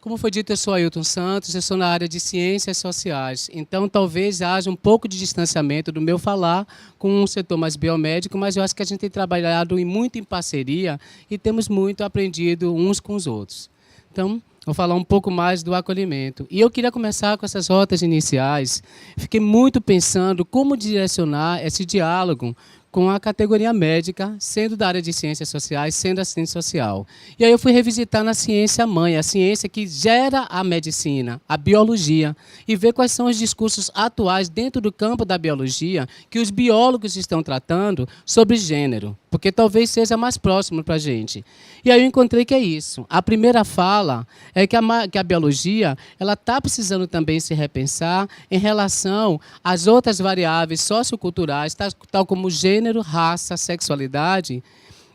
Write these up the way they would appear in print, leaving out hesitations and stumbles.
Como foi dito, eu sou Ailton Santos, eu sou na área de ciências sociais. Então, talvez haja um pouco de distanciamento do meu falar com um setor mais biomédico, mas eu acho que a gente tem trabalhado muito em parceria e temos muito aprendido uns com os outros. Então, vou falar um pouco mais do acolhimento. E eu queria começar com essas rotas iniciais. Fiquei muito pensando como direcionar esse diálogo com a categoria médica, sendo da área de ciências sociais, sendo assistente social. E aí eu fui revisitar na ciência mãe, a ciência que gera a medicina, a biologia, e ver quais são os discursos atuais dentro do campo da biologia que os biólogos estão tratando sobre gênero, porque talvez seja mais próximo para a gente. E aí eu encontrei que é isso. A primeira fala é que a biologia ela está precisando também se repensar em relação às outras variáveis socioculturais, tal como gênero, raça, sexualidade,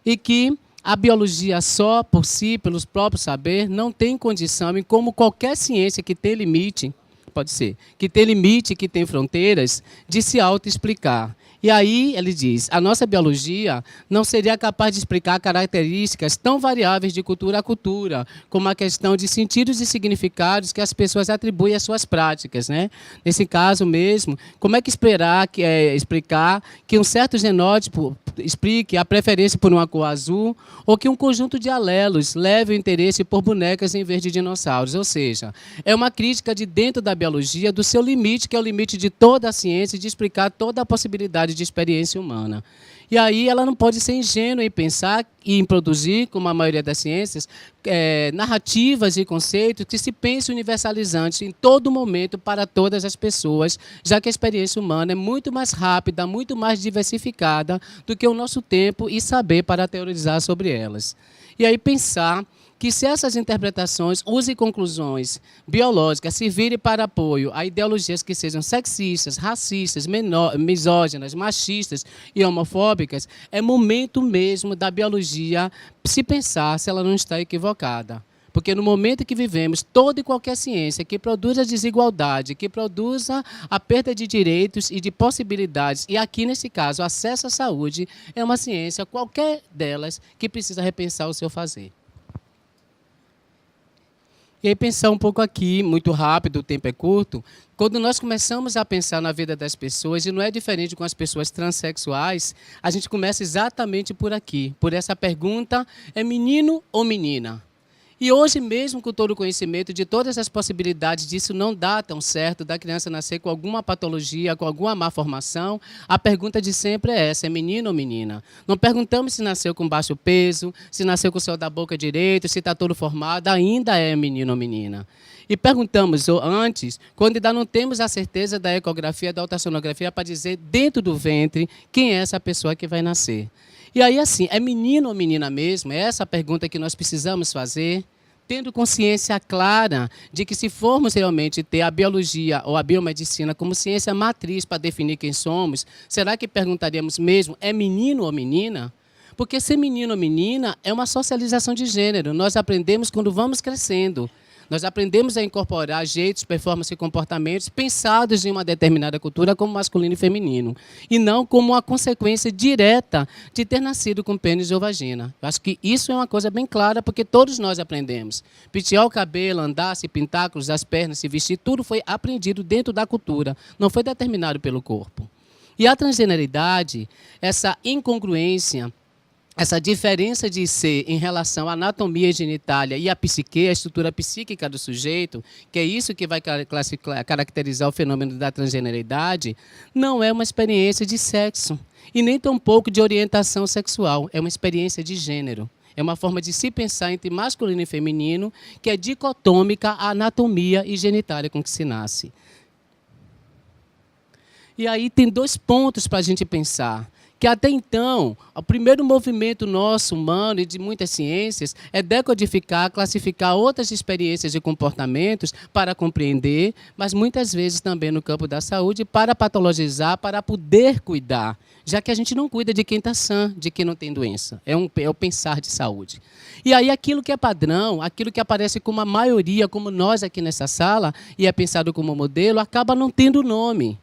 e que a biologia só por si, pelos próprios saber, não tem condição, e como qualquer ciência que tem limite, pode ser, que tem limite, que tem fronteiras, de se autoexplicar. E aí, ele diz, a nossa biologia não seria capaz de explicar características tão variáveis de cultura a cultura, como a questão de sentidos e significados que as pessoas atribuem às suas práticas, né? Nesse caso mesmo, como é que explicar que um certo genótipo explique a preferência por uma cor azul ou que um conjunto de alelos leve o interesse por bonecas em vez de dinossauros? Ou seja, é uma crítica de dentro da biologia do seu limite, que é o limite de toda a ciência, de explicar toda a possibilidade de experiência humana. E aí ela não pode ser ingênua em pensar e em produzir, como a maioria das ciências, narrativas e conceitos que se pensem universalizantes em todo momento para todas as pessoas, já que a experiência humana é muito mais rápida, muito mais diversificada do que o nosso tempo e saber para teorizar sobre elas. E aí pensar que se essas interpretações usem conclusões biológicas, se virem para apoio a ideologias que sejam sexistas, racistas, misóginas, machistas e homofóbicas, é momento mesmo da biologia se pensar se ela não está equivocada. Porque no momento que vivemos, toda e qualquer ciência que produza desigualdade, que produza a perda de direitos e de possibilidades, e aqui nesse caso, acesso à saúde, é uma ciência, qualquer delas, que precisa repensar o seu fazer. E aí pensar um pouco aqui, muito rápido, o tempo é curto, quando nós começamos a pensar na vida das pessoas, e não é diferente com as pessoas transexuais, a gente começa exatamente por aqui, por essa pergunta, é menino ou menina? E hoje mesmo, com todo o conhecimento de todas as possibilidades disso não dá tão certo, da criança nascer com alguma patologia, com alguma má formação, a pergunta de sempre é essa, é menino ou menina? Não perguntamos se nasceu com baixo peso, se nasceu com o céu da boca direito, se está todo formado, ainda é menino ou menina. E perguntamos antes, quando ainda não temos a certeza da ecografia, da ultrassonografia, para dizer dentro do ventre quem é essa pessoa que vai nascer. E aí, assim, é menino ou menina mesmo? É essa a pergunta que nós precisamos fazer, tendo consciência clara de que se formos realmente ter a biologia ou a biomedicina como ciência matriz para definir quem somos, será que perguntaríamos mesmo, é menino ou menina? Porque ser menino ou menina é uma socialização de gênero. Nós aprendemos quando vamos crescendo. Nós aprendemos a incorporar jeitos, performances e comportamentos pensados em uma determinada cultura como masculino e feminino, e não como uma consequência direta de ter nascido com pênis ou vagina. Eu acho que isso é uma coisa bem clara, porque todos nós aprendemos. Pentear o cabelo, andar, se pintar, cruzar as pernas, se vestir, tudo foi aprendido dentro da cultura, não foi determinado pelo corpo. E a transgeneridade, essa incongruência, essa diferença de ser em relação à anatomia genitália e à psique, a estrutura psíquica do sujeito, que é isso que vai caracterizar o fenômeno da transgeneridade, não é uma experiência de sexo e nem tampouco de orientação sexual, é uma experiência de gênero. É uma forma de se pensar entre masculino e feminino que é dicotômica à anatomia e genitália com que se nasce. E aí tem dois pontos para a gente pensar. Que até então, o primeiro movimento nosso, humano, e de muitas ciências, é decodificar, classificar outras experiências e comportamentos para compreender, mas muitas vezes também no campo da saúde, para patologizar, para poder cuidar, já que a gente não cuida de quem está sã, de quem não tem doença. É o pensar de saúde. E aí aquilo que é padrão, aquilo que aparece como a maioria, como nós aqui nessa sala, e é pensado como modelo, acaba não tendo nome.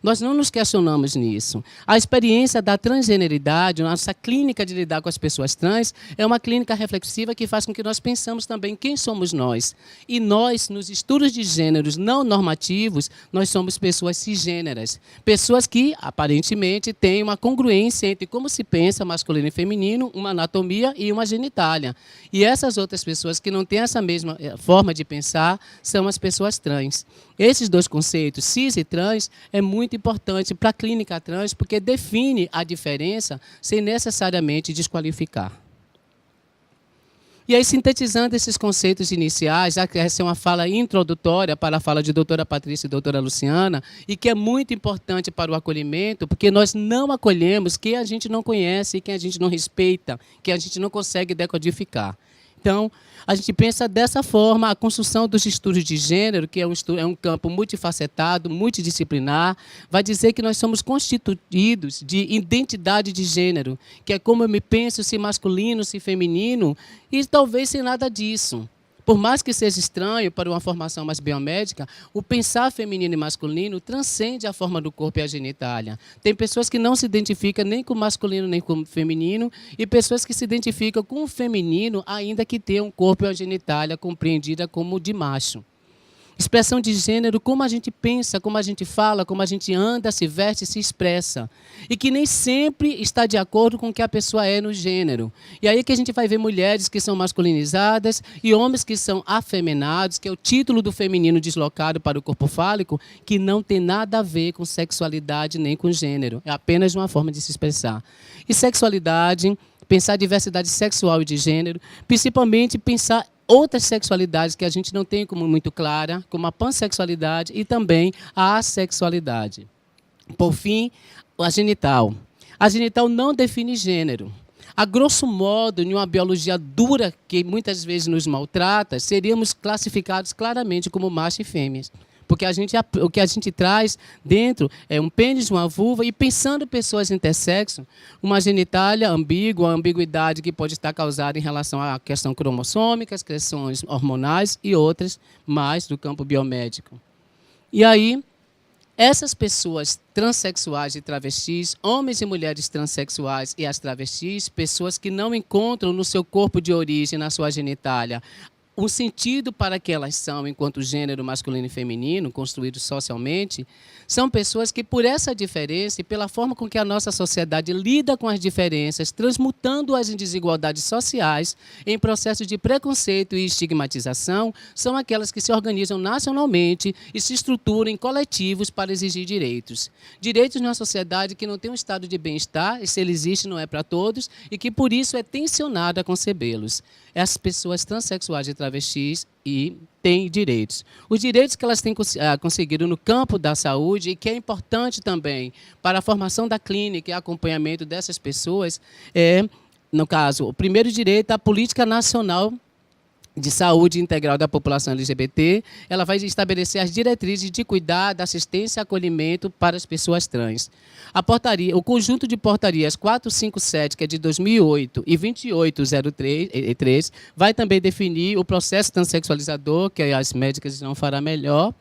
Nós não nos questionamos nisso. A experiência da transgeneridade, nossa clínica de lidar com as pessoas trans, é uma clínica reflexiva que faz com que nós pensamos também quem somos nós. E nós, nos estudos de gêneros não normativos, nós somos pessoas cisgêneras. Pessoas que, aparentemente, têm uma congruência entre como se pensa masculino e feminino, uma anatomia e uma genitália. E essas outras pessoas que não têm essa mesma forma de pensar são as pessoas trans. Esses dois conceitos, cis e trans, é muito importante para a clínica trans, porque define a diferença sem necessariamente desqualificar. E aí, sintetizando esses conceitos iniciais, já que essa é uma fala introdutória para a fala de doutora Patrícia e doutora Luciana, e que é muito importante para o acolhimento, porque nós não acolhemos quem a gente não conhece, quem a gente não respeita, quem a gente não consegue decodificar. Então, a gente pensa dessa forma a construção dos estudos de gênero, que é um campo multifacetado, multidisciplinar, vai dizer que nós somos constituídos de identidade de gênero, que é como eu me penso, se masculino, se feminino, e talvez sem nada disso. Por mais que seja estranho para uma formação mais biomédica, o pensar feminino e masculino transcende a forma do corpo e a genitália. Tem pessoas que não se identificam nem com masculino nem com feminino e pessoas que se identificam com o feminino, ainda que tenham um corpo e a genitália compreendida como de macho. Expressão de gênero, como a gente pensa, como a gente fala, como a gente anda, se veste, se expressa. E que nem sempre está de acordo com o que a pessoa é no gênero. E aí que a gente vai ver mulheres que são masculinizadas e homens que são afeminados, que é o título do feminino deslocado para o corpo fálico, que não tem nada a ver com sexualidade nem com gênero. É apenas uma forma de se expressar. E sexualidade, pensar diversidade sexual e de gênero, principalmente pensar outras sexualidades que a gente não tem como muito clara, como a pansexualidade e também a assexualidade. Por fim, a genital. A genital não define gênero. A grosso modo, em uma biologia dura que muitas vezes nos maltrata, seríamos classificados claramente como macho e fêmeas. Porque o que a gente traz dentro é um pênis, uma vulva, e pensando pessoas intersexo, uma genitália ambígua, a ambiguidade que pode estar causada em relação à questão cromossômica, as questões hormonais e outras mais do campo biomédico. E aí, essas pessoas transexuais e travestis, homens e mulheres transexuais e as travestis, pessoas que não encontram no seu corpo de origem, na sua genitália, um sentido para que elas são, enquanto gênero masculino e feminino, construídos socialmente, são pessoas que, por essa diferença e pela forma com que a nossa sociedade lida com as diferenças, transmutando-as em desigualdades sociais, em processos de preconceito e estigmatização, são aquelas que se organizam nacionalmente e se estruturam em coletivos para exigir direitos. Direitos numa sociedade que não tem um estado de bem-estar, e se ele existe não é para todos, e que por isso é tensionada a concebê-los. As pessoas transexuais e travestis têm direitos. Os direitos que elas têm conseguido no campo da saúde e que é importante também para a formação da clínica e acompanhamento dessas pessoas no caso, o primeiro direito à política nacional de saúde integral da população LGBT, ela vai estabelecer as diretrizes de cuidado, assistência e acolhimento para as pessoas trans. O conjunto de portarias 457, que é de 2008, e 2803, vai também definir o processo transexualizador, que as médicas não fará melhor,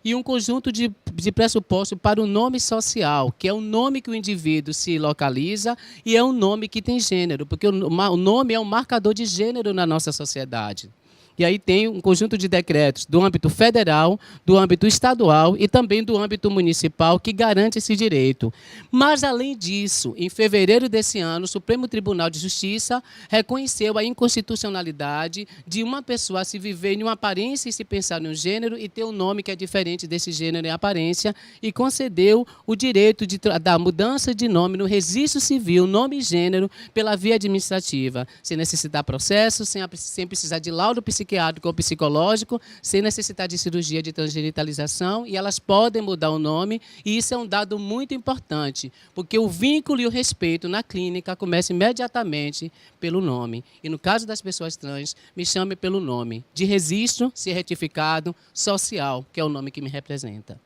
e um conjunto de pressupostos para o nome social, que é o nome que o indivíduo se localiza e é um nome que tem gênero, porque o nome é um marcador de gênero na nossa sociedade. E aí tem um conjunto de decretos do âmbito federal, do âmbito estadual e também do âmbito municipal que garante esse direito. Mas, além disso, em fevereiro desse ano, o Supremo Tribunal de Justiça reconheceu a inconstitucionalidade de uma pessoa se viver em uma aparência e se pensar em um gênero e ter um nome que é diferente desse gênero e aparência e concedeu o direito da mudança de nome no registro civil, nome e gênero, pela via administrativa, sem necessitar processo, sem precisar de laudo psiquiátrico ou psicológico, sem necessitar de cirurgia de transgenitalização, e elas podem mudar o nome, e isso é um dado muito importante, porque o vínculo e o respeito na clínica começa imediatamente pelo nome. E no caso das pessoas trans, me chame pelo nome de registro, se retificado, social, que é o nome que me representa.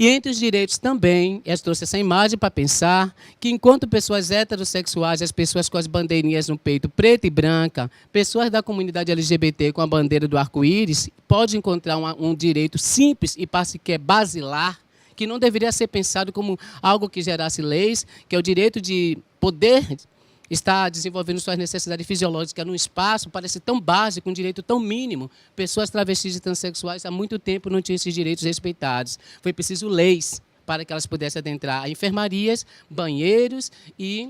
E entre os direitos também, eu trouxe essa imagem para pensar que enquanto pessoas heterossexuais, as pessoas com as bandeirinhas no peito preta e branca, pessoas da comunidade LGBT com a bandeira do arco-íris, podem encontrar um direito simples e que é basilar, que não deveria ser pensado como algo que gerasse leis, que é o direito de poder estar desenvolvendo suas necessidades fisiológicas num espaço, parece tão básico, um direito tão mínimo. Pessoas travestis e transexuais há muito tempo não tinham esses direitos respeitados. Foi preciso leis para que elas pudessem adentrar a enfermarias, banheiros e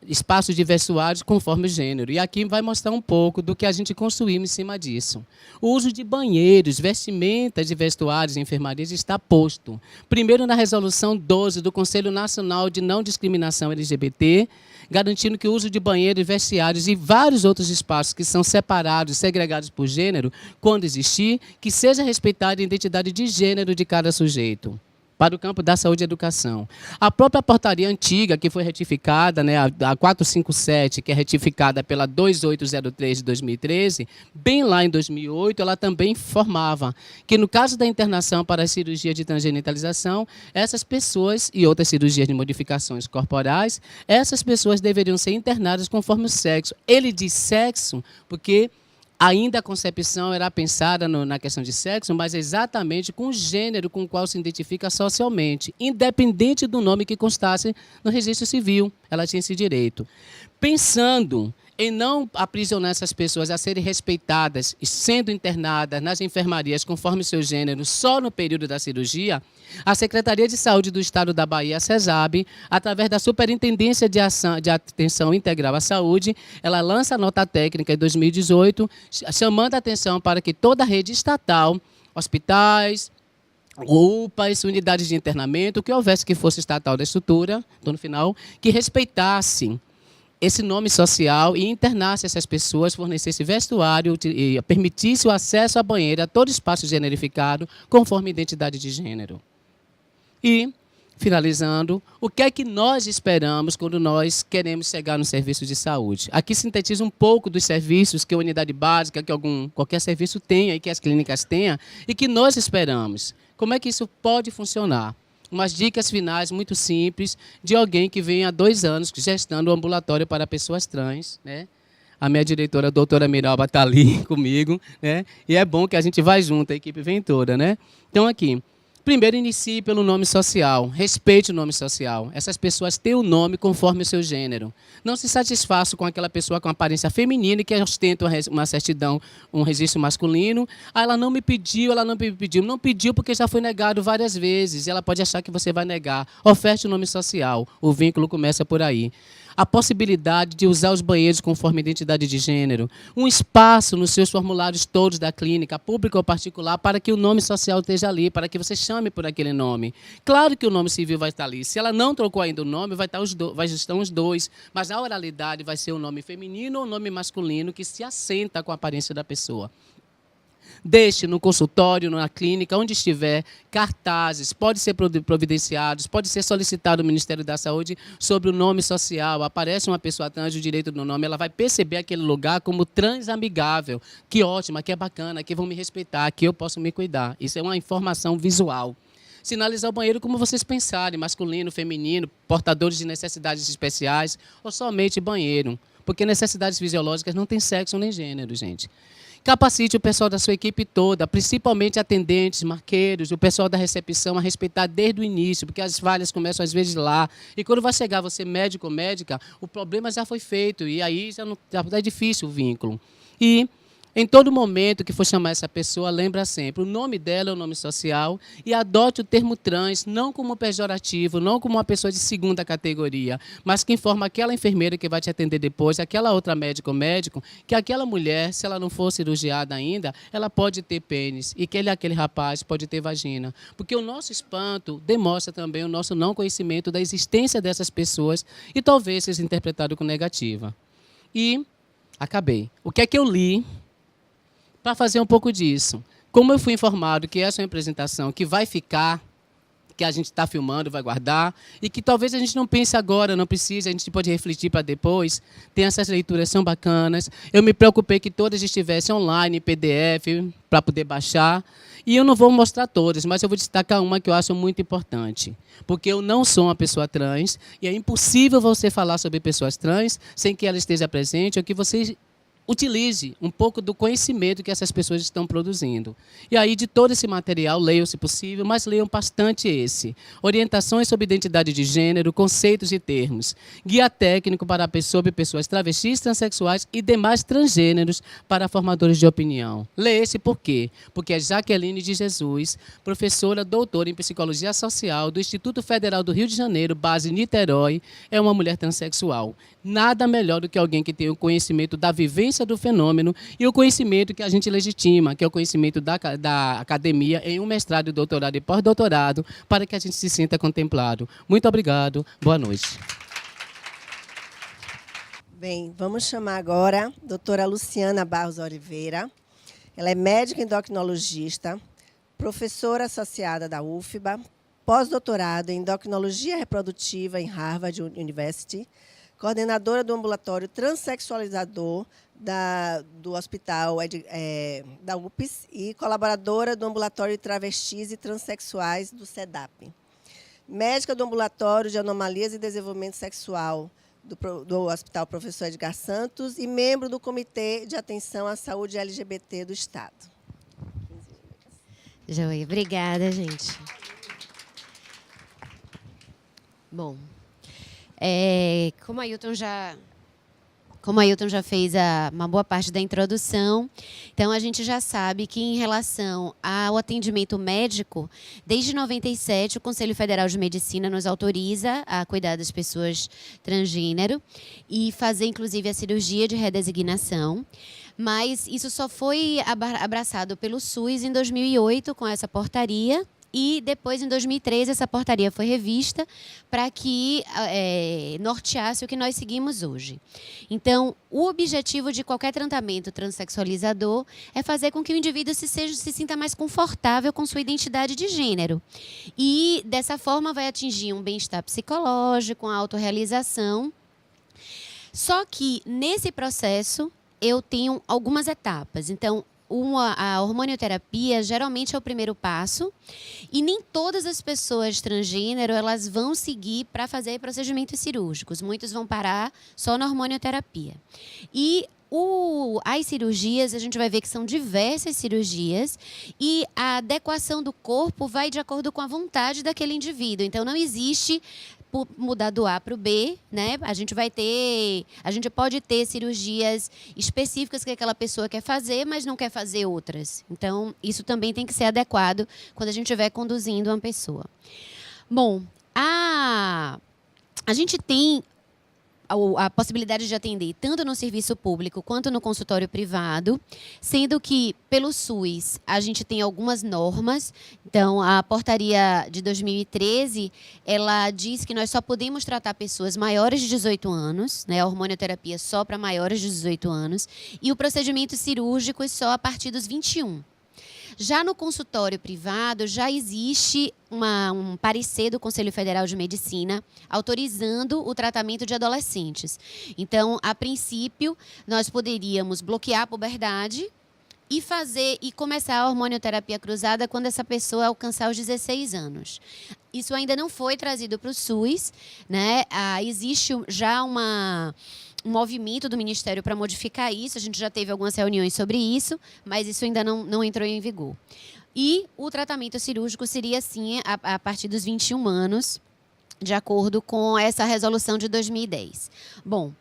espaços de vestuários conforme o gênero. E aqui vai mostrar um pouco do que a gente construiu em cima disso. O uso de banheiros, vestimentas de vestuários e enfermarias está posto. Primeiro na Resolução 12 do Conselho Nacional de Não Discriminação LGBT, garantindo que o uso de banheiros, vestiários e vários outros espaços que são separados, segregados por gênero, quando existir, que seja respeitada a identidade de gênero de cada sujeito, para o campo da saúde e educação. A própria portaria antiga, que foi retificada, né, a 457, que é retificada pela 2803 de 2013, bem lá em 2008, ela também informava que, no caso da internação para a cirurgia de transgenitalização, essas pessoas e outras cirurgias de modificações corporais, essas pessoas deveriam ser internadas conforme o sexo. Ele diz sexo porque ainda a concepção era pensada na questão de sexo, mas exatamente com o gênero com o qual se identifica socialmente, independente do nome que constasse no registro civil. Ela tinha esse direito. Pensando em não aprisionar essas pessoas a serem respeitadas e sendo internadas nas enfermarias conforme seu gênero só no período da cirurgia, a Secretaria de Saúde do Estado da Bahia, a SESAB, através da Superintendência de Atenção Integral à Saúde, ela lança a nota técnica em 2018, chamando a atenção para que toda a rede estatal, hospitais, UPAs, unidades de internamento, o que houvesse que fosse estatal da estrutura, no final, que respeitasse esse nome social e internasse essas pessoas, fornecesse vestuário e permitisse o acesso à banheira, a todo espaço generificado, conforme identidade de gênero. E, finalizando, o que é que nós esperamos quando nós queremos chegar no serviço de saúde? Aqui sintetiza um pouco dos serviços que a unidade básica, que qualquer serviço tenha e que as clínicas tenham, e que nós esperamos. Como é que isso pode funcionar? Umas dicas finais muito simples de alguém que vem há 2 anos gestando o ambulatório para pessoas trans, né? A minha diretora, a doutora Miralba, está ali comigo, né? E é bom que a gente vai junto, a equipe vem toda, né? Então, aqui, primeiro inicie pelo nome social, respeite o nome social. Essas pessoas têm o nome conforme o seu gênero. Não se satisfaça com aquela pessoa com aparência feminina e que ostenta uma certidão, um registro masculino. Ah, ela não me pediu, ela não me pediu. Não pediu porque já foi negado várias vezes. Ela pode achar que você vai negar. Oferte o nome social. O vínculo começa por aí. A possibilidade de usar os banheiros conforme identidade de gênero, um espaço nos seus formulários todos da clínica, pública ou particular, para que o nome social esteja ali, para que você chame por aquele nome. Claro que o nome civil vai estar ali. Se ela não trocou ainda o nome, vai estar os dois, mas a oralidade vai ser o nome feminino ou o nome masculino que se assenta com a aparência da pessoa. Deixe no consultório, na clínica, onde estiver, cartazes, pode ser providenciados, pode ser solicitado ao Ministério da Saúde sobre o nome social. Aparece uma pessoa trans, o direito do nome, ela vai perceber aquele lugar como transamigável. Que ótimo, aqui é bacana, aqui vão me respeitar, aqui eu posso me cuidar. Isso é uma informação visual. Sinalizar o banheiro como vocês pensarem, masculino, feminino, portadores de necessidades especiais ou somente banheiro. Porque necessidades fisiológicas não têm sexo nem gênero, gente. Capacite o pessoal da sua equipe toda, principalmente atendentes, marqueiros, o pessoal da recepção a respeitar desde o início, porque as falhas começam às vezes lá. E quando vai chegar você médico ou médica, o problema já foi feito e aí já é difícil o vínculo. E em todo momento que for chamar essa pessoa, lembra sempre, o nome dela é o nome social e adote o termo trans não como pejorativo, não como uma pessoa de segunda categoria, mas que informa aquela enfermeira que vai te atender depois, aquela outra médica ou médico, que aquela mulher, se ela não for cirurgiada ainda, ela pode ter pênis e que aquele rapaz pode ter vagina. Porque o nosso espanto demonstra também o nosso não conhecimento da existência dessas pessoas e talvez seja interpretado com negativa. E acabei. O que é que eu li para fazer um pouco disso? Como eu fui informado que essa é uma apresentação que vai ficar, que a gente está filmando, vai guardar, e que talvez a gente não pense agora, não precisa, a gente pode refletir para depois, tem essas leituras, são bacanas. Eu me preocupei que todas estivessem online, em PDF, para poder baixar, e eu não vou mostrar todas, mas eu vou destacar uma que eu acho muito importante, porque eu não sou uma pessoa trans, e é impossível você falar sobre pessoas trans sem que ela esteja presente, ou que você utilize um pouco do conhecimento que essas pessoas estão produzindo. E aí, de todo esse material, leiam se possível, mas leiam bastante esse. Orientações sobre identidade de gênero, conceitos e termos. Guia técnico para sobre pessoas travestis, transexuais e demais transgêneros para formadores de opinião. Lê esse por quê? Porque a Jaqueline de Jesus, professora doutora em Psicologia Social do Instituto Federal do Rio de Janeiro, base Niterói, é uma mulher transexual. Nada melhor do que alguém que tem o conhecimento da vivência do fenômeno e o conhecimento que a gente legitima, que é o conhecimento da academia em um mestrado, doutorado e pós-doutorado, para que a gente se sinta contemplado. Muito obrigado. Boa noite. Bem, vamos chamar agora a doutora Luciana Barros Oliveira. Ela é médica endocrinologista, professora associada da UFBA, pós-doutorado em endocrinologia reprodutiva em Harvard University, coordenadora do ambulatório transexualizador do hospital da UPS e colaboradora do ambulatório de travestis e transexuais do SEDAP. Médica do ambulatório de anomalias e desenvolvimento sexual do Hospital Professor Edgar Santos e membro do Comitê de Atenção à Saúde LGBT do Estado. Joia, obrigada, gente. Bom, como a Ailton já fez uma boa parte da introdução, então a gente já sabe que em relação ao atendimento médico, desde 97 o Conselho Federal de Medicina nos autoriza a cuidar das pessoas transgênero e fazer inclusive a cirurgia de redesignação, mas isso só foi abraçado pelo SUS em 2008 com essa portaria. E depois, em 2013, essa portaria foi revista para que norteasse o que nós seguimos hoje. Então, o objetivo de qualquer tratamento transexualizador é fazer com que o indivíduo se sinta mais confortável com sua identidade de gênero. E, dessa forma, vai atingir um bem-estar psicológico, uma autorrealização. Só que, nesse processo, eu tenho algumas etapas. Então, a hormonioterapia geralmente é o primeiro passo e nem todas as pessoas transgênero elas vão seguir para fazer procedimentos cirúrgicos. Muitos vão parar só na hormonioterapia. E as cirurgias, a gente vai ver que são diversas cirurgias e a adequação do corpo vai de acordo com a vontade daquele indivíduo. Então, não existe mudar do A para o B, né? A gente pode ter cirurgias específicas que aquela pessoa quer fazer, mas não quer fazer outras. Então, isso também tem que ser adequado quando a gente estiver conduzindo uma pessoa. Bom, a gente tem a possibilidade de atender tanto no serviço público quanto no consultório privado, sendo que pelo SUS a gente tem algumas normas. Então, a portaria de 2013, ela diz que nós só podemos tratar pessoas maiores de 18 anos, né? A hormonioterapia só para maiores de 18 anos, e o procedimento cirúrgico só a partir dos 21. Já no consultório privado, já existe um parecer do Conselho Federal de Medicina autorizando o tratamento de adolescentes. Então, a princípio, nós poderíamos bloquear a puberdade e começar a hormonioterapia cruzada quando essa pessoa alcançar os 16 anos. Isso ainda não foi trazido para o SUS, né? Existe já um movimento do Ministério para modificar isso. A gente já teve algumas reuniões sobre isso, mas isso ainda não entrou em vigor. E o tratamento cirúrgico seria, sim, a partir dos 21 anos, de acordo com essa resolução de 2010. Bom,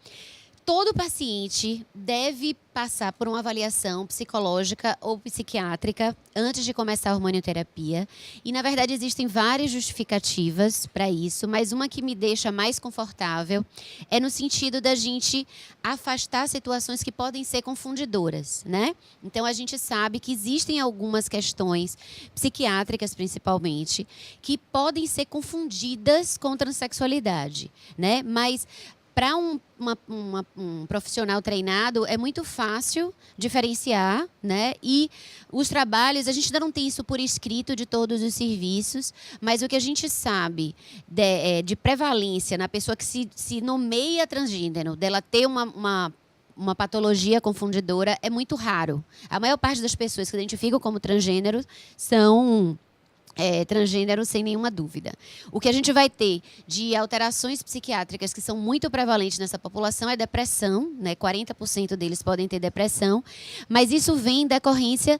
todo paciente deve passar por uma avaliação psicológica ou psiquiátrica antes de começar a hormonioterapia. E, na verdade, existem várias justificativas para isso, mas uma que me deixa mais confortável é no sentido da gente afastar situações que podem ser confundidoras, né? Então, a gente sabe que existem algumas questões psiquiátricas, principalmente, que podem ser confundidas com transexualidade, né? Mas para um profissional treinado, é muito fácil diferenciar, né? E os trabalhos, a gente ainda não tem isso por escrito de todos os serviços, mas o que a gente sabe de prevalência na pessoa que se nomeia transgênero, dela ter uma patologia confundidora, é muito raro. A maior parte das pessoas que identificam como transgênero são transgênero, sem nenhuma dúvida. O que a gente vai ter de alterações psiquiátricas que são muito prevalentes nessa população é depressão, né? 40% deles podem ter depressão, mas isso vem em decorrência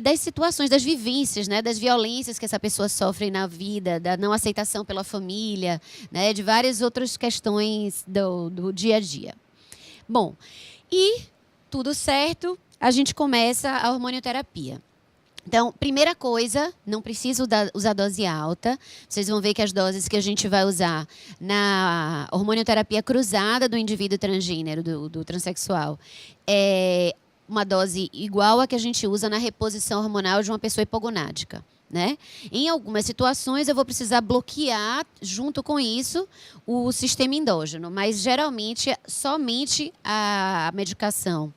das situações, das vivências, né? Das violências que essa pessoa sofre na vida, da não aceitação pela família, né? De várias outras questões do dia a dia. Bom, e tudo certo, a gente começa a hormonioterapia. Então, primeira coisa, não preciso usar dose alta. Vocês vão ver que as doses que a gente vai usar na hormonioterapia cruzada do indivíduo transgênero, do transexual, é uma dose igual a que a gente usa na reposição hormonal de uma pessoa hipogonádica, né? Em algumas situações, eu vou precisar bloquear, junto com isso, o sistema endógeno, mas geralmente somente a medicação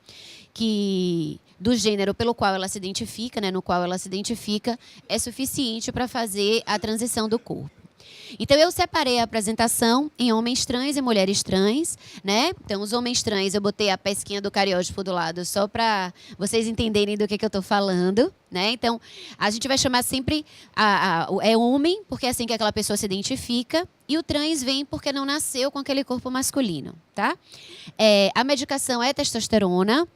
do gênero pelo qual ela se identifica, né, no qual ela se identifica, é suficiente para fazer a transição do corpo. Então, eu separei a apresentação em homens trans e mulheres trans, né? Então, os homens trans, eu botei a pesquinha do cariótipo do lado só para vocês entenderem do que eu estou falando, né? Então, a gente vai chamar sempre é homem, porque é assim que aquela pessoa se identifica, e o trans vem porque não nasceu com aquele corpo masculino, tá? A medicação é testosterona.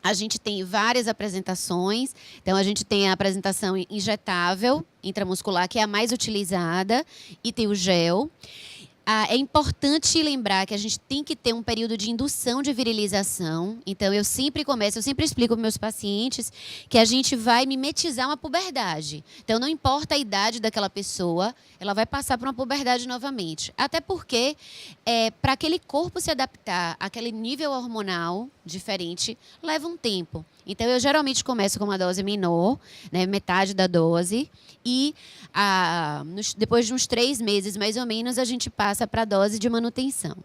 A gente tem várias apresentações. Então, a gente tem a apresentação injetável, intramuscular, que é a mais utilizada, e tem o gel. É importante lembrar que a gente tem que ter um período de indução de virilização. Então, eu sempre explico para meus pacientes que a gente vai mimetizar uma puberdade. Então, não importa a idade daquela pessoa, ela vai passar por uma puberdade novamente. Até porque, para aquele corpo se adaptar àquele nível hormonal diferente, leva um tempo. Então, eu geralmente começo com uma dose menor, né, metade da dose, e depois de uns 3 meses, mais ou menos, a gente passa para a dose de manutenção.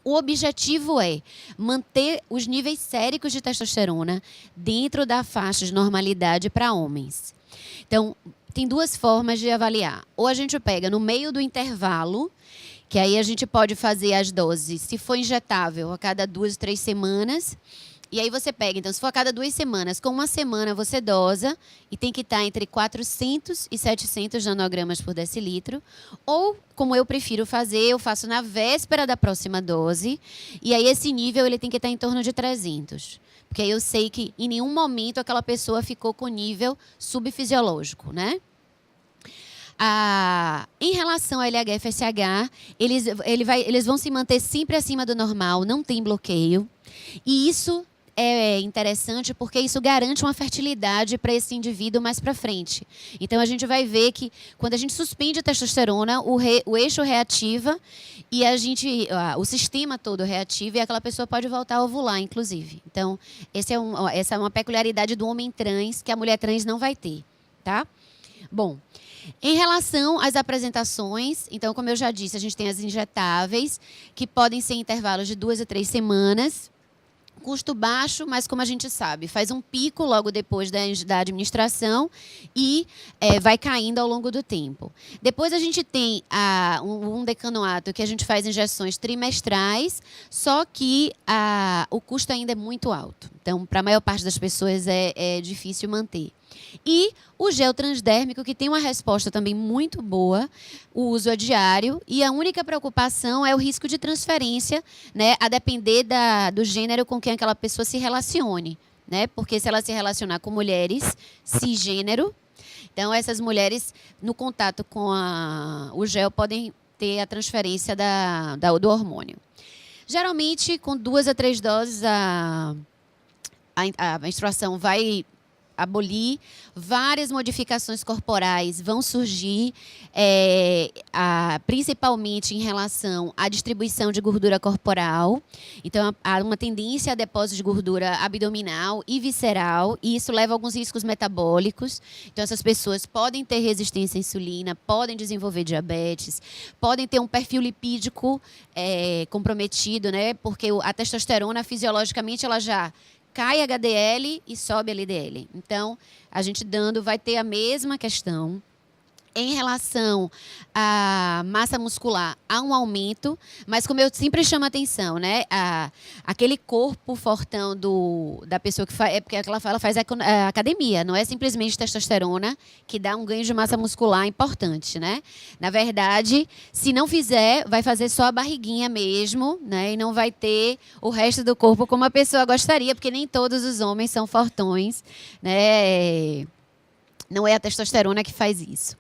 O objetivo é manter os níveis séricos de testosterona dentro da faixa de normalidade para homens. Então, tem 2 formas de avaliar. Ou a gente pega no meio do intervalo, que aí a gente pode fazer as doses, se for injetável, a cada 2, 3 semanas. E aí você pega, então, se for a cada 2 semanas, com 1 semana você dosa, e tem que estar entre 400 e 700 nanogramas por decilitro. Ou, como eu prefiro fazer, eu faço na véspera da próxima dose, e aí esse nível ele tem que estar em torno de 300. Porque aí eu sei que em nenhum momento aquela pessoa ficou com nível subfisiológico, né? Em relação ao LH-FSH, eles vão se manter sempre acima do normal, não tem bloqueio. E isso é interessante porque isso garante uma fertilidade para esse indivíduo mais para frente. Então, a gente vai ver que quando a gente suspende a testosterona, o eixo reativa e o sistema todo reativa, e aquela pessoa pode voltar a ovular, inclusive. Então, essa é uma peculiaridade do homem trans que a mulher trans não vai ter, tá? Bom, em relação às apresentações, então, como eu já disse, a gente tem as injetáveis, que podem ser intervalos de 2 a 3 semanas. Custo baixo, mas como a gente sabe, faz um pico logo depois da administração e vai caindo ao longo do tempo. Depois a gente tem um decanoato que a gente faz injeções trimestrais, só que o custo ainda é muito alto. Então, para a maior parte das pessoas é difícil manter. E o gel transdérmico, que tem uma resposta também muito boa, o uso é diário, e a única preocupação é o risco de transferência, né, a depender do gênero com quem aquela pessoa se relacione, né? Porque se ela se relacionar com mulheres cisgênero, então essas mulheres, no contato com o gel, podem ter a transferência do hormônio. Geralmente, com 2 a 3 doses, a menstruação vai abolir, várias modificações corporais vão surgir, principalmente em relação à distribuição de gordura corporal. Então, há uma tendência a depósito de gordura abdominal e visceral, e isso leva a alguns riscos metabólicos. Então, essas pessoas podem ter resistência à insulina, podem desenvolver diabetes, podem ter um perfil lipídico comprometido, né? Porque a testosterona, fisiologicamente, ela já cai HDL e sobe LDL. Então, a gente vai ter a mesma questão. Em relação à massa muscular, há um aumento, mas como eu sempre chamo a atenção, né? Aquele corpo fortão da pessoa que faz, é porque ela faz academia, não é simplesmente testosterona que dá um ganho de massa muscular importante, né? Na verdade, se não fizer, vai fazer só a barriguinha mesmo, né? E não vai ter o resto do corpo como a pessoa gostaria, porque nem todos os homens são fortões, né? Não é a testosterona que faz isso.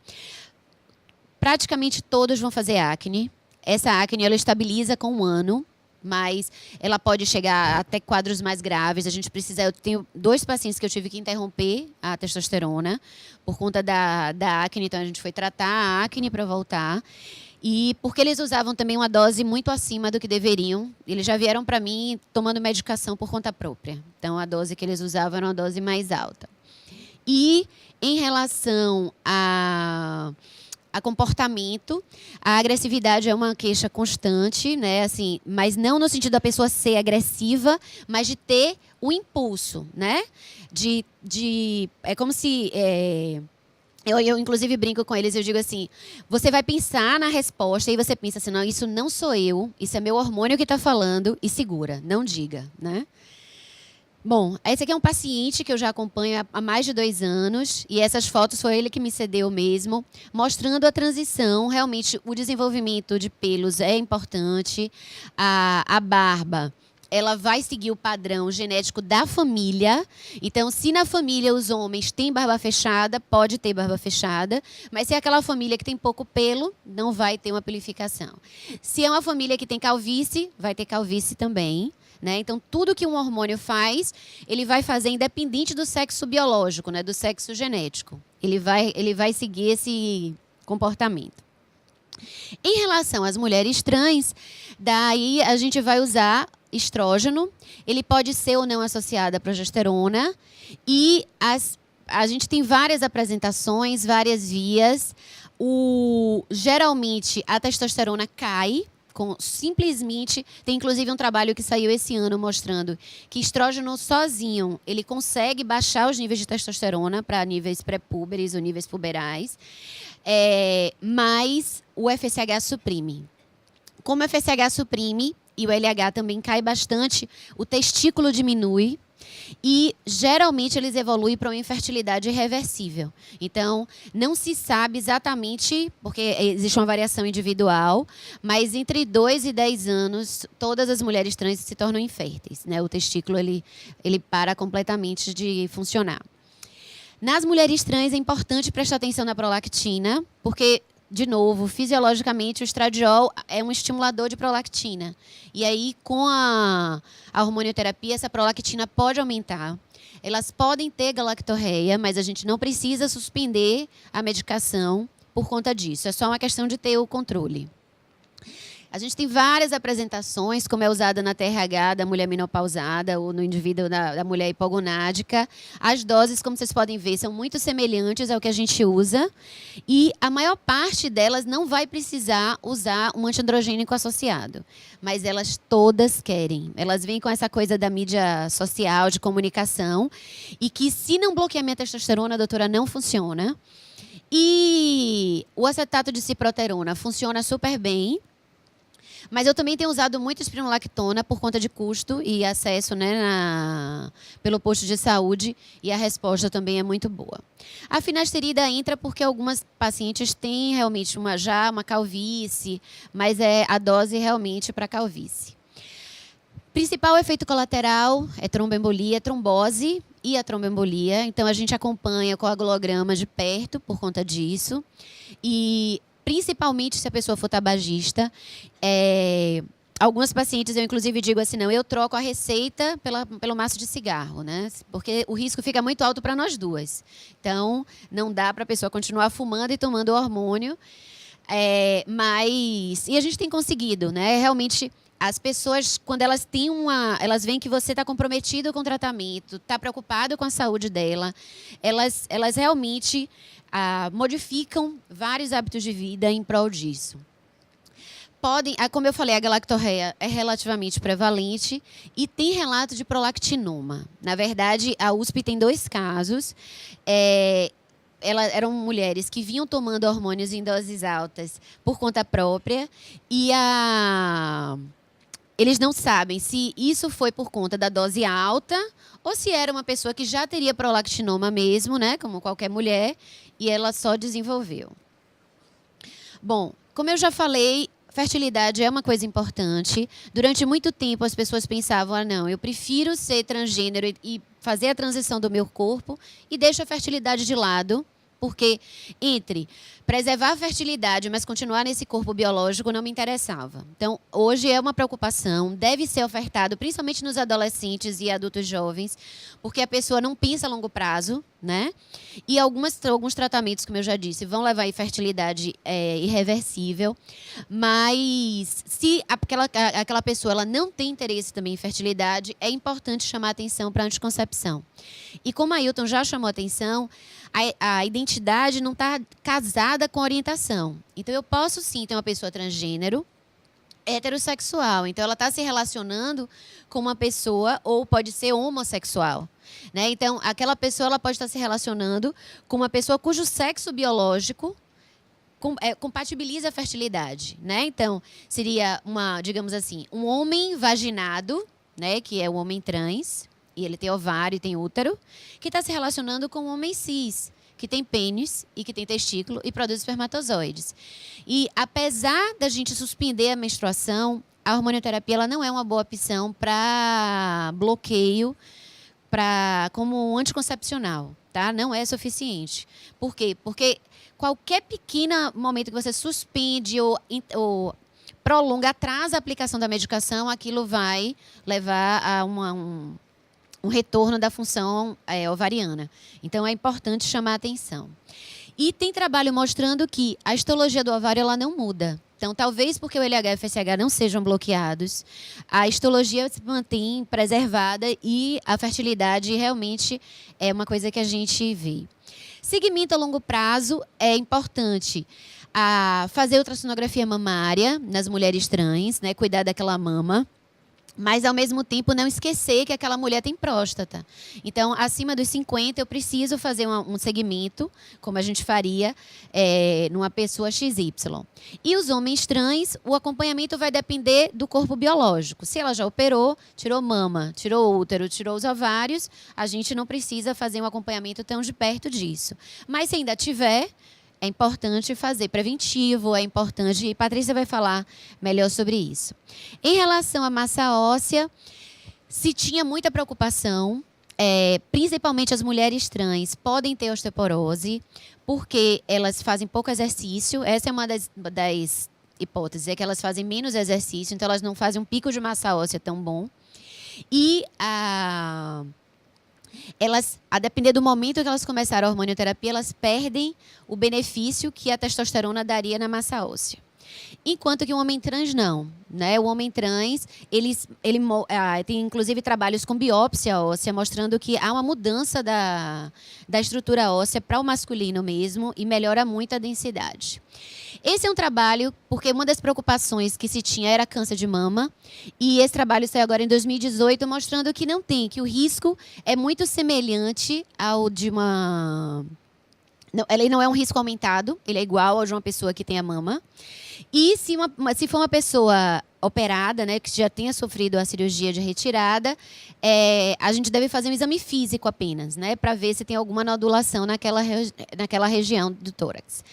Praticamente todos vão fazer acne. Essa acne ela estabiliza com 1 ano, mas ela pode chegar até quadros mais graves. Eu tenho 2 pacientes que eu tive que interromper a testosterona por conta da acne, então a gente foi tratar a acne para voltar. E porque eles usavam também uma dose muito acima do que deveriam. Eles já vieram para mim tomando medicação por conta própria. Então a dose que eles usavam era uma dose mais alta. E em relação a comportamento, a agressividade é uma queixa constante, né? Assim, mas não no sentido da pessoa ser agressiva, mas de ter o impulso, né? É como se... Eu, inclusive, brinco com eles, eu digo assim, você vai pensar na resposta e você pensa assim, não, isso não sou eu, isso é meu hormônio que está falando, e segura, não diga, né? Bom, esse aqui é um paciente que eu já acompanho há mais de 2 anos, e essas fotos foi ele que me cedeu mesmo, mostrando a transição, realmente o desenvolvimento de pelos é importante, a barba, ela vai seguir o padrão genético da família. Então, se na família os homens têm barba fechada, pode ter barba fechada. Mas se é aquela família que tem pouco pelo, não vai ter uma pelificação. Se é uma família que tem calvície, vai ter calvície também, né? Então, tudo que um hormônio faz, ele vai fazer independente do sexo biológico, né? Do sexo genético. Ele vai seguir esse comportamento. Em relação às mulheres trans, daí a gente vai usar estrógeno, ele pode ser ou não associado à progesterona, e a gente tem várias apresentações, várias vias. Geralmente, a testosterona cai, simplesmente, tem inclusive um trabalho que saiu esse ano mostrando que estrógeno sozinho, ele consegue baixar os níveis de testosterona para níveis pré-púberes ou níveis puberais, mas o FSH suprime. Como o FSH suprime, e o LH também cai bastante, o testículo diminui e, geralmente, eles evoluem para uma infertilidade irreversível. Então, não se sabe exatamente, porque existe uma variação individual, mas entre 2 e 10 anos, todas as mulheres trans se tornam inférteis, né? O testículo ele para completamente de funcionar. Nas mulheres trans, é importante prestar atenção na prolactina, porque... De novo, fisiologicamente, o estradiol é um estimulador de prolactina. E aí, com a hormonioterapia, essa prolactina pode aumentar. Elas podem ter galactorreia, mas a gente não precisa suspender a medicação por conta disso. É só uma questão de ter o controle. A gente tem várias apresentações, como é usada na TRH da mulher menopausada ou no indivíduo da mulher hipogonádica. As doses, como vocês podem ver, são muito semelhantes ao que a gente usa. E a maior parte delas não vai precisar usar um antiandrogênico associado. Mas elas todas querem. Elas vêm com essa coisa da mídia social, de comunicação. E que se não bloquear minha testosterona, doutora, não funciona. E o acetato de ciproterona funciona super bem. Mas eu também tenho usado muito espironolactona por conta de custo e acesso, né, pelo posto de saúde, e a resposta também é muito boa. A finasterida entra porque algumas pacientes têm realmente uma calvície, mas é a dose realmente para calvície. Principal efeito colateral é tromboembolia, trombose e a tromboembolia. Então, a gente acompanha o coagulograma de perto por conta disso. E... principalmente se a pessoa for tabagista. Algumas pacientes, eu inclusive digo assim, não, eu troco a receita pelo maço de cigarro, né? Porque o risco fica muito alto para nós duas. Então, não dá para a pessoa continuar fumando e tomando o hormônio. E a gente tem conseguido, né? Realmente, as pessoas, quando elas têm elas veem que você está comprometido com o tratamento, está preocupado com a saúde dela, elas realmente... modificam vários hábitos de vida em prol disso. Como eu falei, a galactorreia é relativamente prevalente e tem relato de prolactinoma. Na verdade, a USP tem 2 casos. eram mulheres que vinham tomando hormônios em doses altas por conta própria e eles não sabem se isso foi por conta da dose alta ou se era uma pessoa que já teria prolactinoma mesmo, né, como qualquer mulher, e ela só desenvolveu. Bom, como eu já falei, fertilidade é uma coisa importante. Durante muito tempo as pessoas pensavam, não, eu prefiro ser transgênero e fazer a transição do meu corpo e deixo a fertilidade de lado, porque entre preservar a fertilidade, mas continuar nesse corpo biológico não me interessava. Então, hoje é uma preocupação, deve ser ofertado, principalmente nos adolescentes e adultos jovens, porque a pessoa não pensa a longo prazo, né? E alguns tratamentos, como eu já disse, vão levar à infertilidade irreversível, mas se aquela pessoa ela não tem interesse também em fertilidade, é importante chamar atenção para a anticoncepção. E como a Ailton já chamou atenção, a identidade não está casada com a orientação. Então, eu posso sim ter uma pessoa transgênero, heterossexual. Então, ela está se relacionando com uma pessoa, ou pode ser homossexual. Né? Então, aquela pessoa ela pode estar se relacionando com uma pessoa cujo sexo biológico compatibiliza a fertilidade. Né? Então, seria, digamos assim, um homem vaginado, né, que é o homem trans, e ele tem ovário e tem útero, que está se relacionando com um homem cis, que tem pênis e que tem testículo e produz espermatozoides. E apesar da gente suspender a menstruação, a hormonioterapia ela não é uma boa opção para bloqueio, como anticoncepcional, tá? Não é suficiente. Por quê? Porque qualquer pequeno momento que você suspende ou prolonga, atrasa a aplicação da medicação, aquilo vai levar a um retorno da função ovariana. Então, é importante chamar a atenção. E tem trabalho mostrando que a histologia do ovário ela não muda. Então, talvez porque o LH e o FSH não sejam bloqueados, a histologia se mantém preservada e a fertilidade realmente é uma coisa que a gente vê. Seguimento a longo prazo é importante. Fazer ultrassonografia mamária nas mulheres trans, né, cuidar daquela mama. Mas, ao mesmo tempo, não esquecer que aquela mulher tem próstata. Então, acima dos 50, eu preciso fazer um segmento, como a gente faria numa pessoa XY. E os homens trans, o acompanhamento vai depender do corpo biológico. Se ela já operou, tirou mama, tirou útero, tirou os ovários, a gente não precisa fazer um acompanhamento tão de perto disso. Mas, se ainda tiver, é importante fazer preventivo, é importante, e Patrícia vai falar melhor sobre isso. Em relação à massa óssea, se tinha muita preocupação, principalmente as mulheres trans podem ter osteoporose, porque elas fazem pouco exercício. Essa é uma das hipóteses, é que elas fazem menos exercício, então elas não fazem um pico de massa óssea tão bom. E elas, a depender do momento que elas começaram a hormonioterapia, elas perdem o benefício que a testosterona daria na massa óssea. Enquanto que o homem trans não. Né? O homem trans, ele tem inclusive trabalhos com biópsia óssea, mostrando que há uma mudança da estrutura óssea para o masculino mesmo e melhora muito a densidade. Esse é um trabalho, porque uma das preocupações que se tinha era câncer de mama, e esse trabalho saiu agora em 2018, mostrando que não tem, que o risco é muito semelhante ao de uma... Não, ele não é um risco aumentado, ele é igual ao de uma pessoa que tem a mama. E se for uma pessoa operada, né, que já tenha sofrido a cirurgia de retirada, a gente deve fazer um exame físico apenas, né, para ver se tem alguma nodulação naquela região do tórax.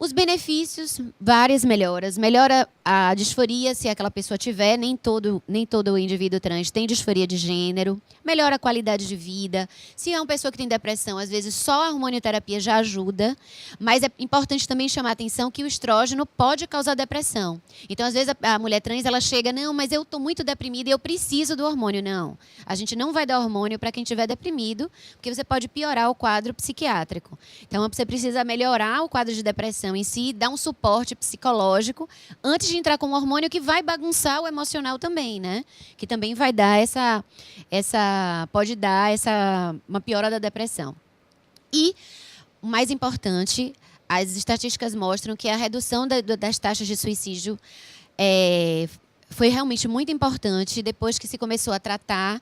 Os benefícios, várias melhoras. Melhora a disforia, se aquela pessoa tiver, nem todo o indivíduo trans tem disforia de gênero. Melhora a qualidade de vida. Se é uma pessoa que tem depressão, às vezes só a hormonioterapia já ajuda. Mas é importante também chamar a atenção que o estrógeno pode causar depressão. Então, às vezes, a mulher trans, ela chega, não, mas eu estou muito deprimida e eu preciso do hormônio. Não, a gente não vai dar hormônio para quem estiver deprimido, porque você pode piorar o quadro psiquiátrico. Então, você precisa melhorar o quadro de depressão em si, dar um suporte psicológico antes de entrar com um hormônio que vai bagunçar o emocional também, né? Que também vai dar pode dar uma piora da depressão. E o mais importante, as estatísticas mostram que a redução das taxas de suicídio foi realmente muito importante depois que se começou a tratar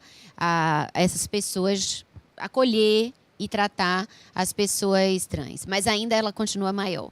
essas pessoas, acolher e tratar as pessoas trans, mas ainda ela continua maior.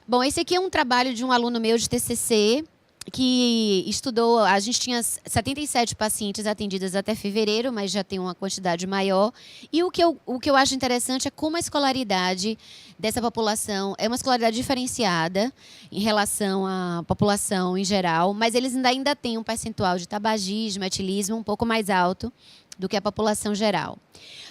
Bom, esse aqui é um trabalho de um aluno meu de TCC, que estudou, a gente tinha 77 pacientes atendidas até fevereiro, mas já tem uma quantidade maior. E o que eu acho interessante é como a escolaridade dessa população é uma escolaridade diferenciada em relação à população em geral, mas eles ainda têm um percentual de tabagismo, etilismo um pouco mais alto do que a população geral.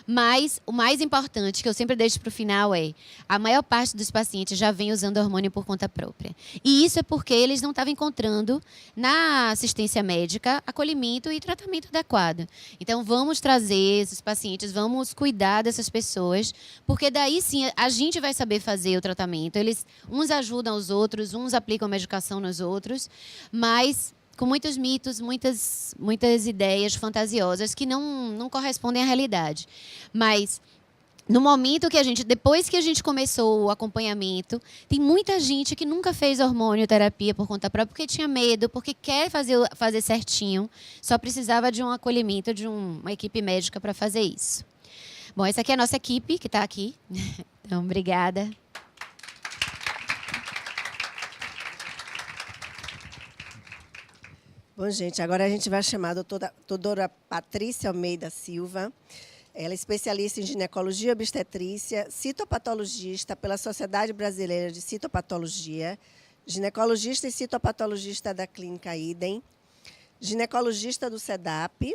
Mas o mais importante, que eu sempre deixo para o final, é a maior parte dos pacientes já vem usando hormônio por conta própria. E isso é porque eles não estavam encontrando na assistência médica acolhimento e tratamento adequado. Então, vamos trazer esses pacientes, vamos cuidar dessas pessoas, porque daí sim a gente vai saber fazer o tratamento. Eles, uns ajudam os outros, uns aplicam medicação nos outros, mas com muitos mitos, muitas ideias fantasiosas que não correspondem à realidade. Mas no momento que depois que a gente começou o acompanhamento, tem muita gente que nunca fez hormonioterapia por conta própria, porque tinha medo, porque quer fazer certinho, só precisava de um acolhimento, de uma equipe médica para fazer isso. Bom, essa aqui é a nossa equipe que está aqui. Então, obrigada. Bom, gente, agora a gente vai chamar a doutora Patrícia Almeida Silva. Ela é especialista em ginecologia e obstetrícia, citopatologista pela Sociedade Brasileira de Citopatologia, ginecologista e citopatologista da Clínica Idem, ginecologista do CEDAP,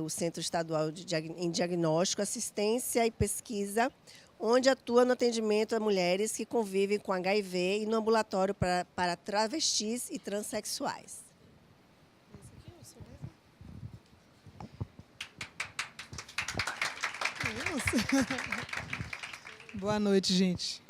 o Centro Estadual em Diagnóstico, Assistência e Pesquisa, onde atua no atendimento a mulheres que convivem com HIV e no ambulatório para travestis e transexuais. Boa noite, gente.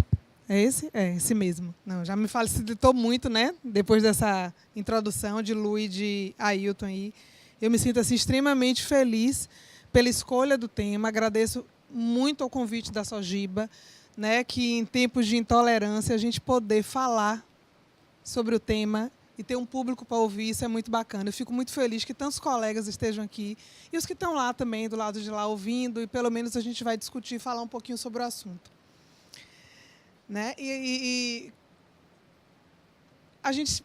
É esse? É esse mesmo. Não, já me facilitou muito, né? Depois dessa introdução de Lu e de Ailton aí. Eu me sinto assim, extremamente feliz pela escolha do tema. Agradeço muito ao convite da Sojiba, né? Que em tempos de intolerância a gente poder falar sobre o tema e ter um público para ouvir, isso é muito bacana. Eu fico muito feliz que tantos colegas estejam aqui e os que estão lá também, do lado de lá, ouvindo, e pelo menos a gente vai discutir e falar um pouquinho sobre o assunto. Né? E a gente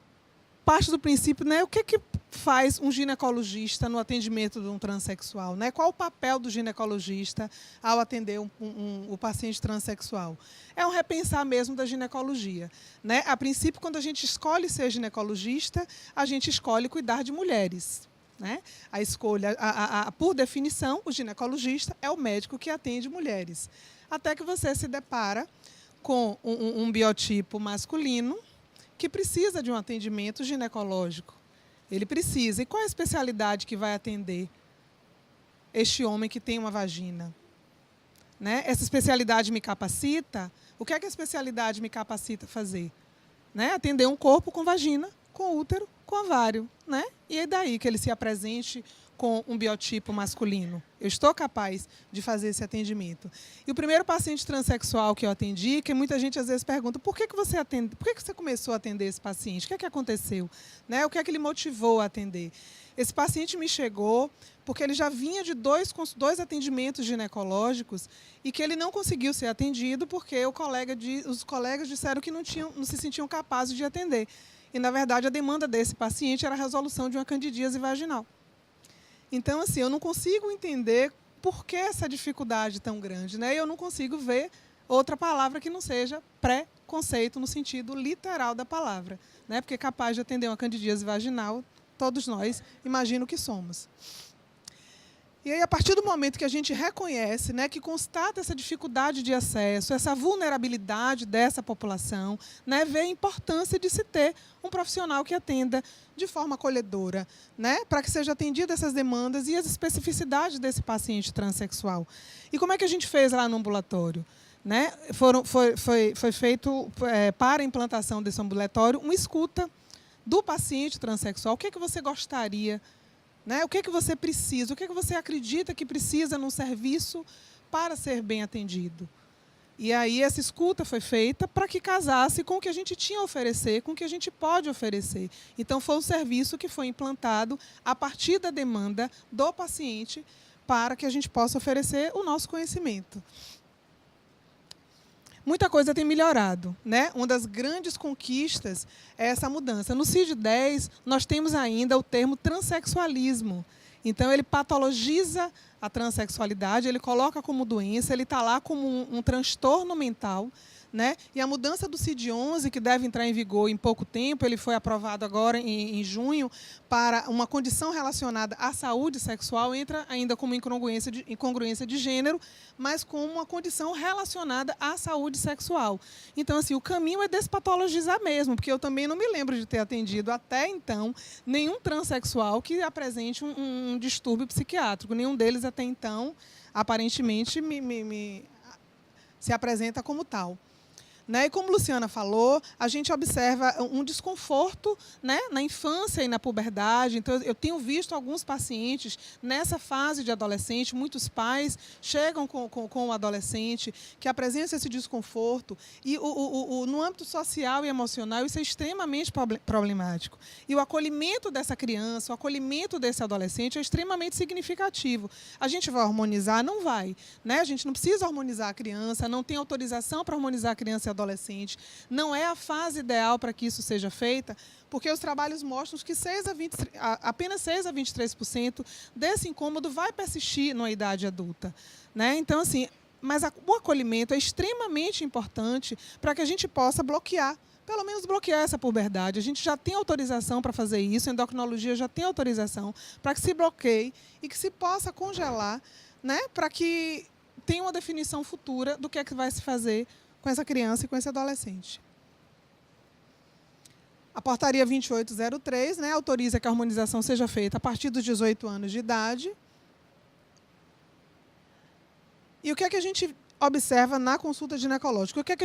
parte do princípio, né? O que faz um ginecologista no atendimento de um transexual? Né? Qual o papel do ginecologista ao atender o paciente transexual? É um repensar mesmo da ginecologia. Né? A princípio, quando a gente escolhe ser ginecologista, a gente escolhe cuidar de mulheres. Né? A escolha, por definição, o ginecologista é o médico que atende mulheres. Até que você se depara com um biotipo masculino que precisa de um atendimento ginecológico. Ele precisa. E qual é a especialidade que vai atender este homem que tem uma vagina? Né? Essa especialidade me capacita? O que é que a especialidade me capacita a fazer? Né? Atender um corpo com vagina, com útero, com ovário. Né? E é daí que ele se apresente com um biotipo masculino. Eu estou capaz de fazer esse atendimento. E o primeiro paciente transexual que eu atendi, que muita gente às vezes pergunta, por que você atende? Por que você começou a atender esse paciente? O que aconteceu? Né? O que é que ele motivou a atender? Esse paciente me chegou porque ele já vinha de dois atendimentos ginecológicos e que ele não conseguiu ser atendido porque os colegas disseram que não se sentiam capazes de atender. E, na verdade, a demanda desse paciente era a resolução de uma candidíase vaginal. Então, assim, eu não consigo entender por que essa dificuldade tão grande, né? Eu não consigo ver outra palavra que não seja preconceito no sentido literal da palavra, né? Porque capaz de atender uma candidíase vaginal, todos nós imagino que somos. E aí, a partir do momento que a gente reconhece, né, que constata essa dificuldade de acesso, essa vulnerabilidade dessa população, né, vê a importância de se ter um profissional que atenda de forma acolhedora, né, para que seja atendida essas demandas e as especificidades desse paciente transexual. E como é que a gente fez lá no ambulatório? Né? Foi feito, para a implantação desse ambulatório, uma escuta do paciente transexual. O que é que você gostaria? Né? O que é que você precisa? O que é que você acredita que precisa num serviço para ser bem atendido? E aí essa escuta foi feita para que casasse com o que a gente tinha a oferecer, com o que a gente pode oferecer. Então, foi um serviço que foi implantado a partir da demanda do paciente para que a gente possa oferecer o nosso conhecimento. muita coisa tem melhorado, né? Uma das grandes conquistas é essa mudança. No CID-10, nós temos ainda o termo transexualismo. Então, ele patologiza a transexualidade, ele coloca como doença, ele está lá como um transtorno mental, né? E a mudança do CID-11, que deve entrar em vigor em pouco tempo, ele foi aprovado agora em junho, para uma condição relacionada à saúde sexual, entra ainda como incongruência de gênero, mas como uma condição relacionada à saúde sexual. Então, assim, o caminho é despatologizar mesmo, porque eu também não me lembro de ter atendido até então nenhum transexual que apresente um distúrbio psiquiátrico. Nenhum deles até então, aparentemente, se apresenta como tal. Né? E como Luciana falou, a gente observa um desconforto, né, na infância e na puberdade. Então, eu tenho visto alguns pacientes nessa fase de adolescente, muitos pais chegam com o adolescente que apresentam esse desconforto. E no âmbito social e emocional, isso é extremamente problemático. E o acolhimento dessa criança, o acolhimento desse adolescente é extremamente significativo. A gente vai hormonizar? Não vai. Né? A gente não precisa hormonizar a criança, não tem autorização para hormonizar a criança e adolescente, não é a fase ideal para que isso seja feita, porque os trabalhos mostram que apenas 6 a 23% desse incômodo vai persistir na idade adulta. Né? Então, assim, mas o acolhimento é extremamente importante para que a gente possa bloquear, pelo menos bloquear essa puberdade. A gente já tem autorização para fazer isso, a endocrinologia já tem autorização para que se bloqueie e que se possa congelar, né, para que tenha uma definição futura do que é que vai se fazer com essa criança e com esse adolescente. A portaria 2803, né, autoriza que a harmonização seja feita a partir dos 18 anos de idade. E o que é que a gente observa na consulta ginecológica? O que é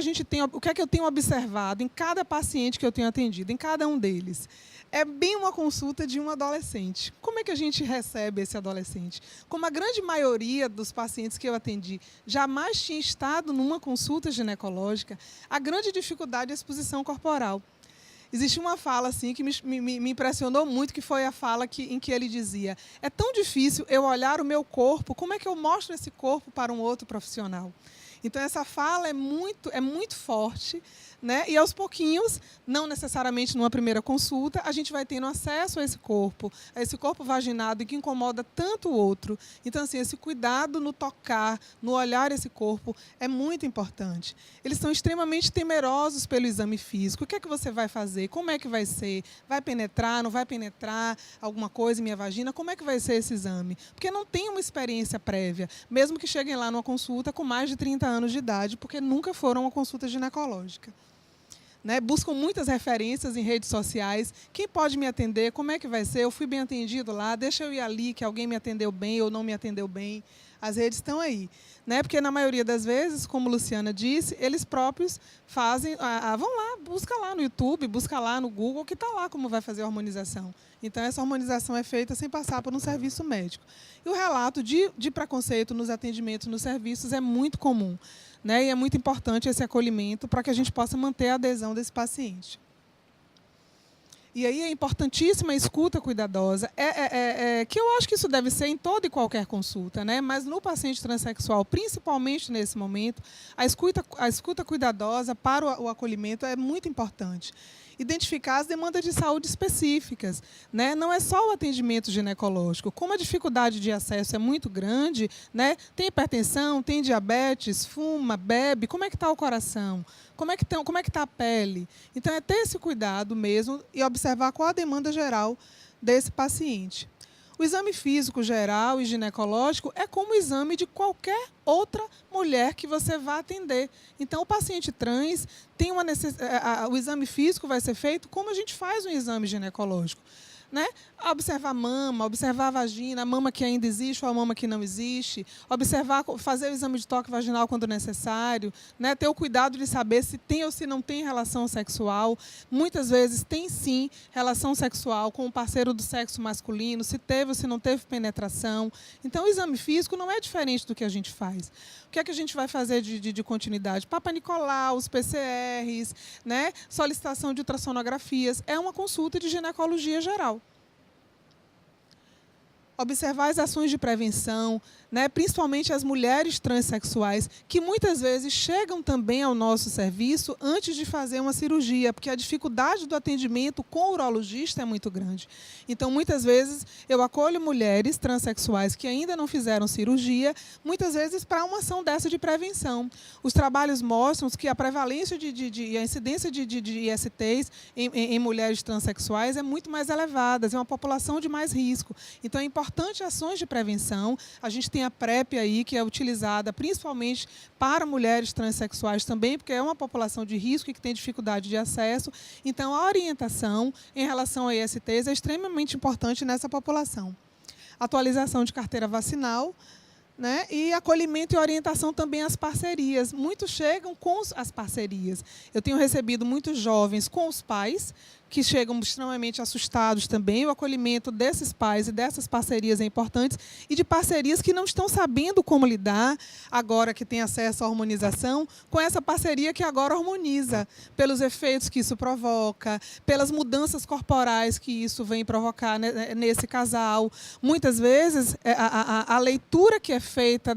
que eu tenho observado em cada paciente que eu tenho atendido, em cada um deles? É bem uma consulta de um adolescente. Como é que a gente recebe esse adolescente? Como a grande maioria dos pacientes que eu atendi jamais tinha estado numa consulta ginecológica, a grande dificuldade é a exposição corporal. Existe uma fala assim, que me impressionou muito, que foi a fala em que ele dizia: é tão difícil eu olhar o meu corpo, como é que eu mostro esse corpo para um outro profissional? Então, essa fala é muito forte, né? E, aos pouquinhos, não necessariamente numa primeira consulta, a gente vai tendo acesso a esse corpo vaginado que incomoda tanto o outro. Então, assim, esse cuidado no tocar, no olhar esse corpo é muito importante. Eles são extremamente temerosos pelo exame físico. O que é que você vai fazer? Como é que vai ser? Vai penetrar? Não vai penetrar alguma coisa em minha vagina? Como é que vai ser esse exame? Porque não tem uma experiência prévia, mesmo que cheguem lá numa consulta com mais de 30 anos de idade, porque nunca foram a uma consulta ginecológica. Né? Buscam muitas referências em redes sociais. Quem pode me atender? Como é que vai ser? Eu fui bem atendido lá, deixa eu ir ali, que alguém me atendeu bem ou não me atendeu bem. As redes estão aí. Né? Porque, na maioria das vezes, como Luciana disse, eles próprios fazem... vão lá, busca lá no YouTube, busca lá no Google, que está lá como vai fazer a harmonização. Então, essa harmonização é feita sem passar por um serviço médico. E o relato de preconceito nos atendimentos, nos serviços, é muito comum. Né? E é muito importante esse acolhimento para que a gente possa manter a adesão desse paciente. E aí é importantíssima a escuta cuidadosa, que eu acho que isso deve ser em toda e qualquer consulta, né? Mas no paciente transexual, principalmente nesse momento, a escuta cuidadosa para o acolhimento é muito importante. Identificar as demandas de saúde específicas, né? Não é só o atendimento ginecológico. Como a dificuldade de acesso é muito grande, né? Tem hipertensão, tem diabetes, fuma, bebe, como é que está o coração? Como é que está a pele? Então, é ter esse cuidado mesmo e observar qual a demanda geral desse paciente. O exame físico geral e ginecológico é como o exame de qualquer outra mulher que você vá atender. Então, o paciente trans tem uma o exame físico vai ser feito como a gente faz um exame ginecológico. Né? Observar a mama, observar a vagina, a mama que ainda existe ou a mama que não existe, observar, fazer o exame de toque vaginal quando necessário, né? Ter o cuidado de saber se tem ou se não tem relação sexual. Muitas vezes tem sim relação sexual com o parceiro do sexo masculino, se teve ou se não teve penetração. Então, o exame físico não é diferente do que a gente faz. O que é que a gente vai fazer de continuidade? Papa Nicolau, os PCRs, né? Solicitação de ultrassonografias. É uma consulta de ginecologia geral. observar as ações de prevenção, né, principalmente as mulheres transexuais, que muitas vezes chegam também ao nosso serviço antes de fazer uma cirurgia, porque a dificuldade do atendimento com o urologista é muito grande. Então, muitas vezes, eu acolho mulheres transexuais que ainda não fizeram cirurgia, muitas vezes para uma ação dessa de prevenção. Os trabalhos mostram que a prevalência e a incidência de ISTs em mulheres transexuais é muito mais elevada, é uma população de mais risco. Então, é importante ações de prevenção. A gente tem a PrEP aí, que é utilizada principalmente para mulheres transexuais também, porque é uma população de risco e que tem dificuldade de acesso. Então, a orientação em relação a ISTs é extremamente importante nessa população. Atualização de carteira vacinal, né? E acolhimento e orientação também às parcerias. Muitos chegam com as parcerias. Eu tenho recebido muitos jovens com os pais, que chegam extremamente assustados também. O acolhimento desses pais e dessas parcerias é importante, e de parcerias que não estão sabendo como lidar, agora que tem acesso à hormonização, com essa parceria que agora hormoniza, pelos efeitos que isso provoca, pelas mudanças corporais que isso vem provocar nesse casal. Muitas vezes, a leitura que é feita,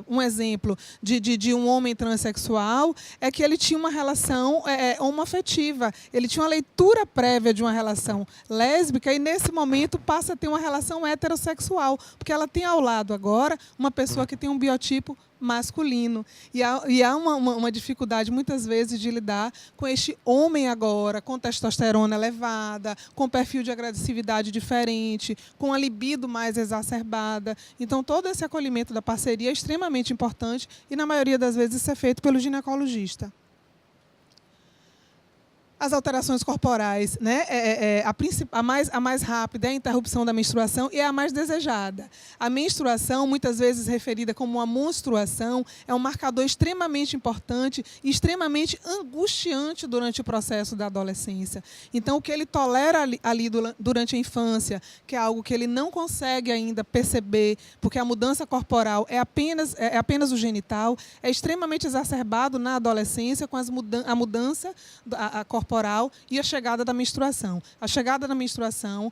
um exemplo de um homem transexual, é que ele tinha uma relação homoafetiva, ele tinha uma leitura prévia de uma relação lésbica e, nesse momento, passa a ter uma relação heterossexual, porque ela tem ao lado agora uma pessoa que tem um biotipo masculino. E há uma dificuldade, muitas vezes, de lidar com este homem agora, com testosterona elevada, com perfil de agressividade diferente, com a libido mais exacerbada. Então, todo esse acolhimento da parceria é extremamente importante e, na maioria das vezes, isso é feito pelo ginecologista. As alterações corporais, né? A mais rápida é a interrupção da menstruação e é a mais desejada. A menstruação, muitas vezes referida como uma monstruação, é um marcador extremamente importante e extremamente angustiante durante o processo da adolescência. Então, o que ele tolera ali durante a infância, que é algo que ele não consegue ainda perceber, porque a mudança corporal é apenas o genital, é extremamente exacerbado na adolescência com a mudança corporal e a chegada da menstruação. A chegada da menstruação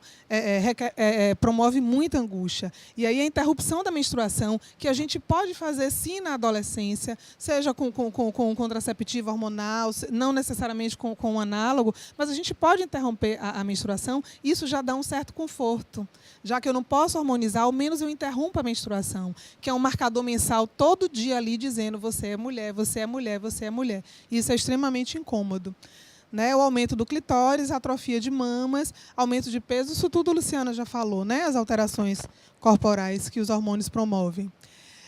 promove muita angústia. E aí a interrupção da menstruação, que a gente pode fazer sim na adolescência, seja com contraceptivo hormonal, não necessariamente com um análogo, mas a gente pode interromper a menstruação, isso já dá um certo conforto. Já que eu não posso hormonizar, ao menos eu interrompo a menstruação, que é um marcador mensal todo dia ali dizendo: você é mulher, você é mulher, você é mulher. Isso é extremamente incômodo. Né, o aumento do clitóris, atrofia de mamas, aumento de peso, isso tudo a Luciana já falou, né, as alterações corporais que os hormônios promovem.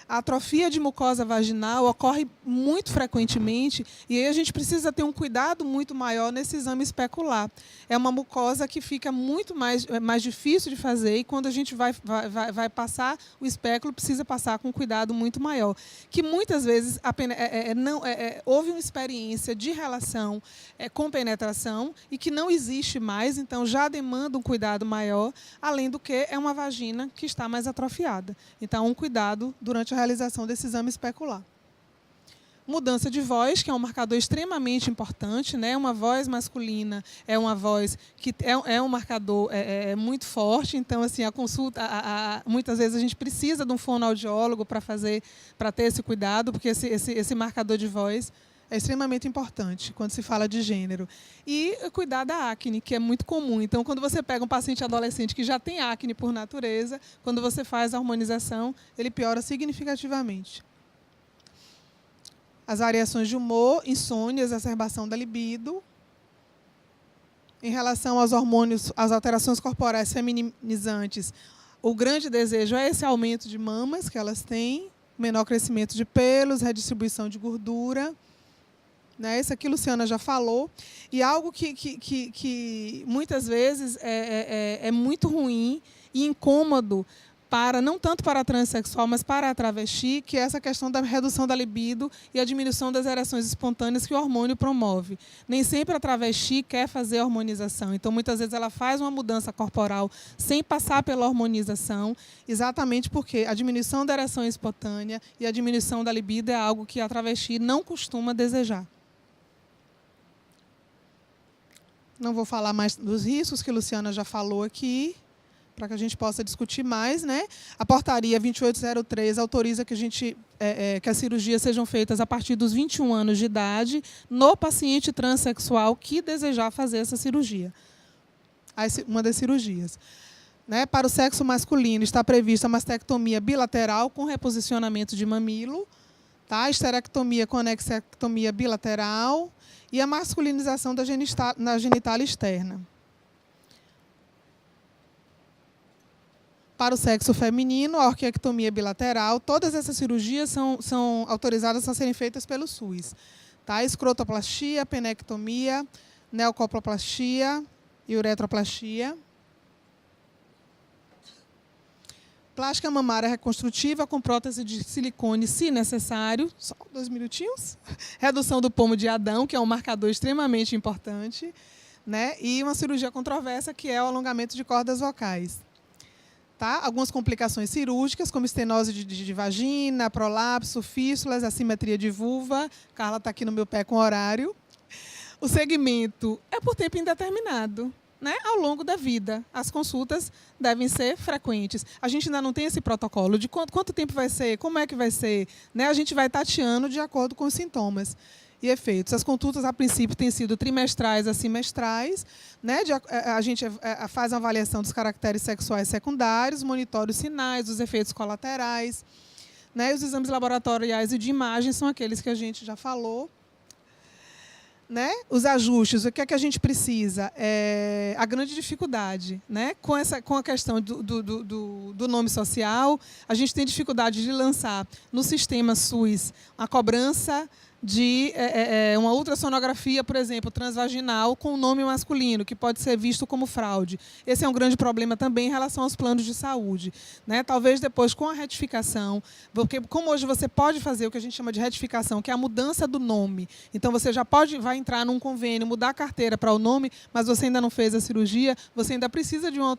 A atrofia de mucosa vaginal ocorre muito frequentemente e aí a gente precisa ter um cuidado muito maior nesse exame especular. É uma mucosa que fica muito mais difícil de fazer e quando a gente vai passar o espéculo, precisa passar com um cuidado muito maior. Que muitas vezes houve uma experiência de relação com penetração e que não existe mais, então já demanda um cuidado maior, além do que é uma vagina que está mais atrofiada. Então, um cuidado durante a realização desse exame especular. Mudança de voz, que é um marcador extremamente importante, né? Uma voz masculina é uma voz que é um marcador muito forte, então assim, a consulta, muitas vezes a gente precisa de um fonoaudiólogo para ter esse cuidado, porque esse marcador de voz é extremamente importante quando se fala de gênero. E cuidar da acne, que é muito comum. Então, quando você pega um paciente adolescente que já tem acne por natureza, quando você faz a hormonização, ele piora significativamente. As variações de humor, insônia, exacerbação da libido. Em relação aos hormônios, às alterações corporais feminizantes, o grande desejo é esse aumento de mamas que elas têm, menor crescimento de pelos, redistribuição de gordura. Né? Isso aqui a Luciana já falou. E algo que muitas vezes é muito ruim e incômodo, não tanto para a transexual, mas para a travesti, que é essa questão da redução da libido e a diminuição das ereções espontâneas que o hormônio promove. Nem sempre a travesti quer fazer a hormonização. Então, muitas vezes, ela faz uma mudança corporal sem passar pela hormonização, exatamente porque a diminuição da ereção espontânea e a diminuição da libido é algo que a travesti não costuma desejar. Não vou falar mais dos riscos que a Luciana já falou aqui. para que a gente possa discutir mais, né? A portaria 2803 autoriza que que as cirurgias sejam feitas a partir dos 21 anos de idade no paciente transexual que desejar fazer essa cirurgia. Uma das cirurgias. Né? Para o sexo masculino está prevista a mastectomia bilateral com reposicionamento de mamilo, tá? Esterectomia com anexectomia bilateral e a masculinização da genitália externa. Para o sexo feminino, a orquiectomia bilateral, todas essas cirurgias são autorizadas a serem feitas pelo SUS. Tá? Escrotoplastia, penectomia, neocoproplastia e uretroplastia. Plástica mamária reconstrutiva com prótese de silicone, se necessário. Só 2 minutinhos. Redução do pomo de Adão, que é um marcador extremamente importante. Né? E uma cirurgia controversa, que é o alongamento de cordas vocais. Tá? Algumas complicações cirúrgicas, como estenose de vagina, prolapso, fístulas, assimetria de vulva. Carla está aqui no meu pé com horário. O segmento é por tempo indeterminado. Né? Ao longo da vida, as consultas devem ser frequentes. A gente ainda não tem esse protocolo de quanto tempo vai ser, como é que vai ser. Né? A gente vai tateando de acordo com os sintomas e efeitos. As consultas, a princípio, têm sido trimestrais a semestrais. Né? A gente faz uma avaliação dos caracteres sexuais secundários, monitora os sinais, os efeitos colaterais. Né? E os exames laboratoriais e de imagem são aqueles que a gente já falou. Né? Os ajustes, o que é que a gente precisa? A grande dificuldade. Né? Com a questão do nome social, a gente tem dificuldade de lançar no sistema SUS a cobrança de uma ultrassonografia, por exemplo, transvaginal com nome masculino, que pode ser visto como fraude. Esse é um grande problema também em relação aos planos de saúde. Né? Talvez depois, com a retificação, porque como hoje você pode fazer o que a gente chama de retificação, que é a mudança do nome. Então, você já vai entrar num convênio, mudar a carteira para o nome, mas você ainda não fez a cirurgia, você ainda precisa de uma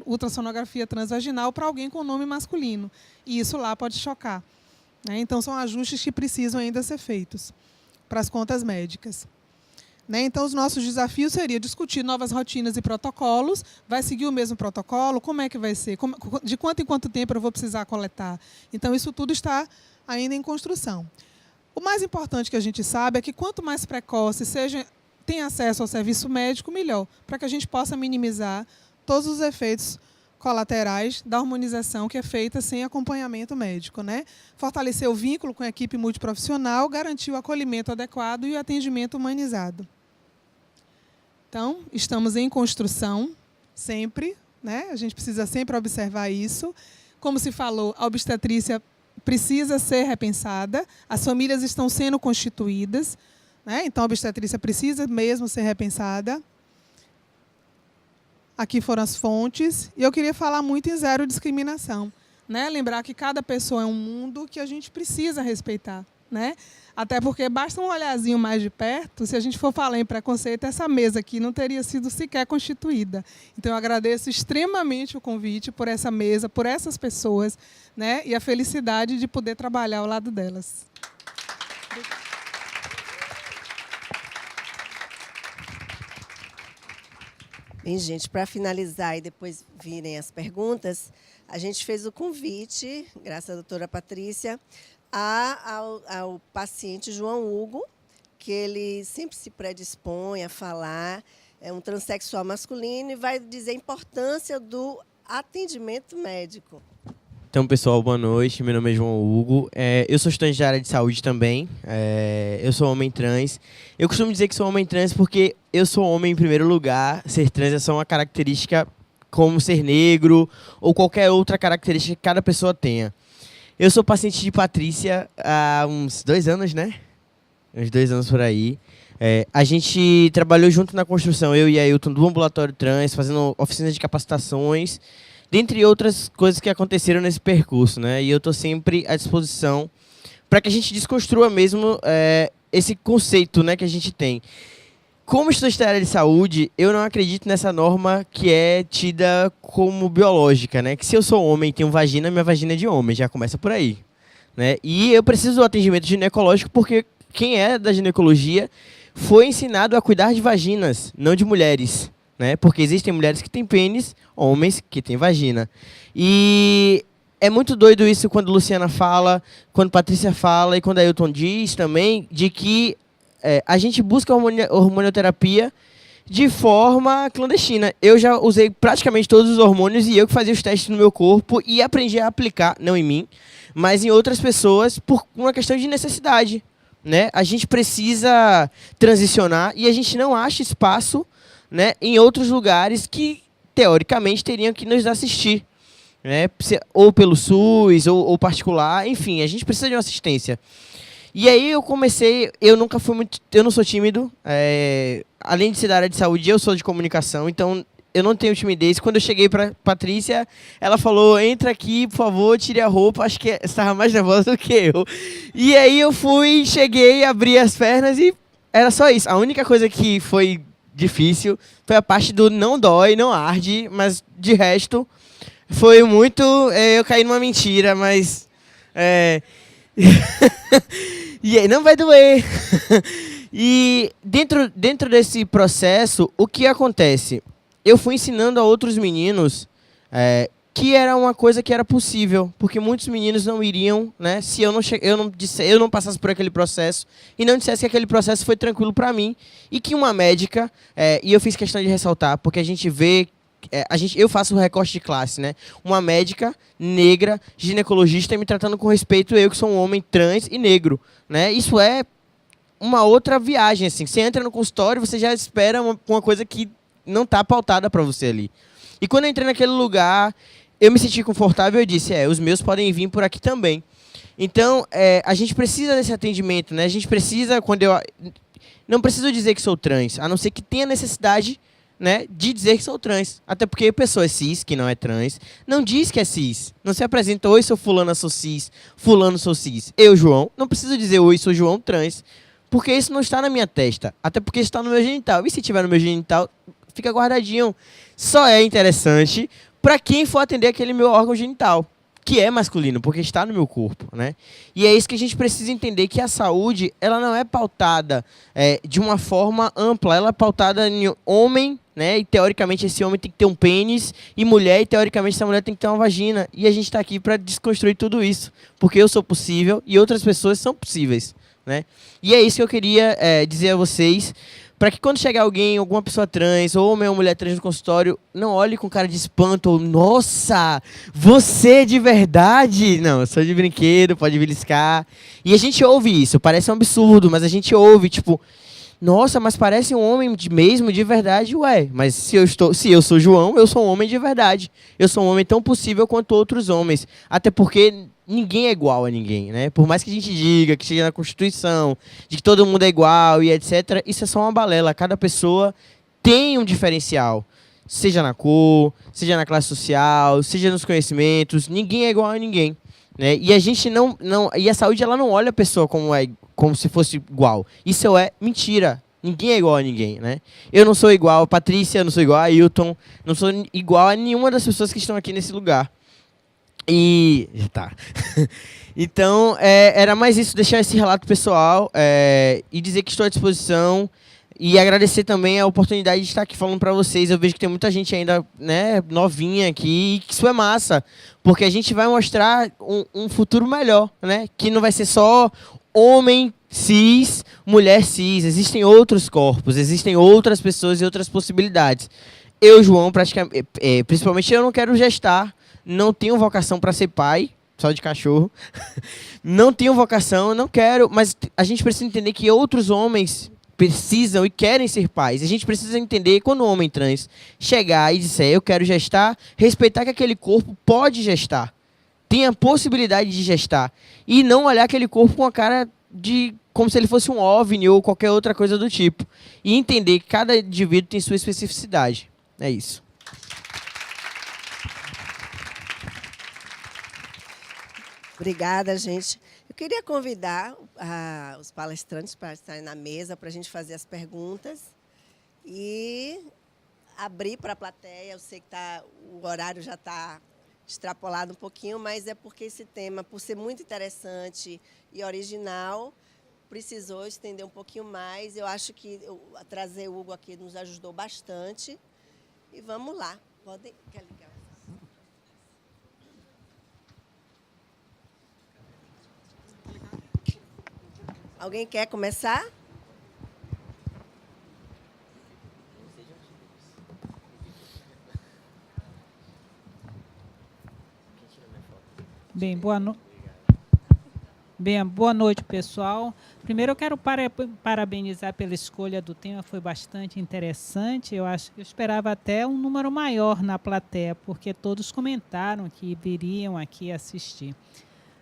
ultrassonografia transvaginal para alguém com nome masculino. E isso lá pode chocar. Então, são ajustes que precisam ainda ser feitos para as contas médicas. Então, os nossos desafios seriam discutir novas rotinas e protocolos. Vai seguir o mesmo protocolo? Como é que vai ser? De quanto em quanto tempo eu vou precisar coletar? Então, isso tudo está ainda em construção. O mais importante que a gente sabe é que quanto mais precoce tem acesso ao serviço médico, melhor, para que a gente possa minimizar todos os efeitos colaterais da hormonização que é feita sem acompanhamento médico. Né? Fortalecer o vínculo com a equipe multiprofissional, garantir o acolhimento adequado e o atendimento humanizado. Então, estamos em construção, sempre. Né? A gente precisa sempre observar isso. Como se falou, a obstetrícia precisa ser repensada, as famílias estão sendo constituídas, né? Então a obstetrícia precisa mesmo ser repensada. Aqui foram as fontes. E eu queria falar muito em zero discriminação. Né? Lembrar que cada pessoa é um mundo que a gente precisa respeitar. Né? Até porque basta um olhazinho mais de perto, se a gente for falar em preconceito, essa mesa aqui não teria sido sequer constituída. Então, eu agradeço extremamente o convite por essa mesa, por essas pessoas, né? E a felicidade de poder trabalhar ao lado delas. Bem, gente, para finalizar e depois virem as perguntas, a gente fez o convite, graças à doutora Patrícia, ao paciente João Hugo, que ele sempre se predispõe a falar, é um transexual masculino e vai dizer a importância do atendimento médico. Então, pessoal, boa noite. Meu nome é João Hugo. Eu sou estudante da área de saúde também. Eu sou homem trans. Eu costumo dizer que sou homem trans porque eu sou homem em primeiro lugar. Ser trans é só uma característica como ser negro ou qualquer outra característica que cada pessoa tenha. Eu sou paciente de Patrícia há uns 2 anos, né? Uns 2 anos por aí. A gente trabalhou junto na construção, eu e Ailton, do ambulatório trans, fazendo oficinas de capacitações, dentre outras coisas que aconteceram nesse percurso, né? E eu estou sempre à disposição para que a gente desconstrua mesmo esse conceito, né, que a gente tem. Como estudante da área de saúde, eu não acredito nessa norma que é tida como biológica, né? Que se eu sou homem e tenho vagina, minha vagina é de homem, já começa por aí. Né? E eu preciso do atendimento ginecológico porque quem é da ginecologia foi ensinado a cuidar de vaginas, não de mulheres. né? Porque existem mulheres que têm pênis, homens que têm vagina. E é muito doido isso quando Luciana fala, quando Patrícia fala e quando Ailton diz também, de que a gente busca hormonioterapia de forma clandestina. Eu já usei praticamente todos os hormônios e eu que fazia os testes no meu corpo e aprendi a aplicar, não em mim, mas em outras pessoas por uma questão de necessidade, né? A gente precisa transicionar e a gente não acha espaço, né, em outros lugares que, teoricamente, teriam que nos assistir, né? Ou pelo SUS, ou particular, enfim, a gente precisa de uma assistência. E aí eu comecei, eu não sou tímido, além de ser da área de saúde, eu sou de comunicação, então eu não tenho timidez. Quando eu cheguei para Patrícia, ela falou, entra aqui, por favor, tire a roupa, acho que você estava mais nervosa do que eu. E aí eu cheguei, abri as pernas e era só isso. A única coisa que foi difícil foi a parte do não dói, não arde, mas de resto foi muito, eu caí numa mentira, mas... E aí, não vai doer. E dentro desse processo, o que acontece? Eu fui ensinando a outros meninos que era uma coisa que era possível, porque muitos meninos não iriam, né, se eu não passasse por aquele processo e não dissesse que aquele processo foi tranquilo para mim e que uma médica, e eu fiz questão de ressaltar, porque a gente vê eu faço o recorte de classe, né? Uma médica negra, ginecologista, me tratando com respeito, eu que sou um homem trans e negro, né? Isso é uma outra viagem, assim. Você entra no consultório, você já espera uma coisa que não está pautada para você ali. E quando eu entrei naquele lugar, eu me senti confortável e disse, os meus podem vir por aqui também. Então, a gente precisa desse atendimento, né? A gente precisa, não preciso dizer que sou trans, a não ser que tenha necessidade, né, de dizer que sou trans. Até porque pessoa cis, que não é trans, não diz que é cis. Não se apresenta, oi, sou fulana, sou cis, fulano, sou cis. Eu, João, não preciso dizer, oi, sou João, trans, porque isso não está na minha testa. Até porque isso está no meu genital. E se tiver no meu genital, fica guardadinho. Só é interessante para quem for atender aquele meu órgão genital, que é masculino, porque está no meu corpo, né? E é isso que a gente precisa entender, que a saúde, ela não é pautada de uma forma ampla, ela é pautada em homem, né? E teoricamente esse homem tem que ter um pênis, e mulher, e teoricamente essa mulher tem que ter uma vagina. E a gente está aqui para desconstruir tudo isso, porque eu sou possível e outras pessoas são possíveis, né? E é isso que eu queria dizer a vocês, para que quando chegar alguém, alguma pessoa trans, ou homem ou mulher trans no consultório, não olhe com cara de espanto, ou, nossa, você é de verdade? Não, eu sou de brinquedo, pode beliscar. E a gente ouve isso, parece um absurdo, mas a gente ouve, tipo, nossa, mas parece um homem mesmo, de verdade. Ué, mas se eu sou João, eu sou um homem de verdade. Eu sou um homem tão possível quanto outros homens. Até porque ninguém é igual a ninguém, né? Por mais que a gente diga, que esteja na Constituição, de que todo mundo é igual e etc., isso é só uma balela. Cada pessoa tem um diferencial. Seja na cor, seja na classe social, seja nos conhecimentos. Ninguém é igual a ninguém, né? E a gente e a saúde, ela não olha a pessoa como se fosse igual. Isso é mentira. Ninguém é igual a ninguém, né? Eu não sou igual a Patrícia, eu não sou igual a Ailton, não sou igual a nenhuma das pessoas que estão aqui nesse lugar. E... tá. Então, era mais isso, deixar esse relato pessoal e dizer que estou à disposição e agradecer também a oportunidade de estar aqui falando para vocês. Eu vejo que tem muita gente ainda, né, novinha aqui, e que isso é massa, porque a gente vai mostrar um futuro melhor, né? Que não vai ser só homem cis, mulher cis. Existem outros corpos, existem outras pessoas e outras possibilidades. Eu, João, principalmente eu não quero gestar, não tenho vocação para ser pai, só de cachorro. Não tenho vocação, não quero, mas a gente precisa entender que outros homens precisam e querem ser pais. A gente precisa entender, quando o homem trans chegar e disser, eu quero gestar, respeitar que aquele corpo pode gestar, tem a possibilidade de gestar, e não olhar aquele corpo com a cara como se ele fosse um OVNI ou qualquer outra coisa do tipo. E entender que cada indivíduo tem sua especificidade. É isso. Obrigada, gente. Eu queria convidar os palestrantes para estarem na mesa, para a gente fazer as perguntas e abrir para a plateia. Eu sei que o horário já está extrapolado um pouquinho, mas é porque esse tema, por ser muito interessante e original, precisou estender um pouquinho mais. Eu acho que trazer o Hugo aqui nos ajudou bastante, E vamos lá. Quer ligar? Alguém quer começar? Bem, boa noite, pessoal. Primeiro, eu quero parabenizar pela escolha do tema, foi bastante interessante. Eu esperava até um número maior na plateia, porque todos comentaram que viriam aqui assistir.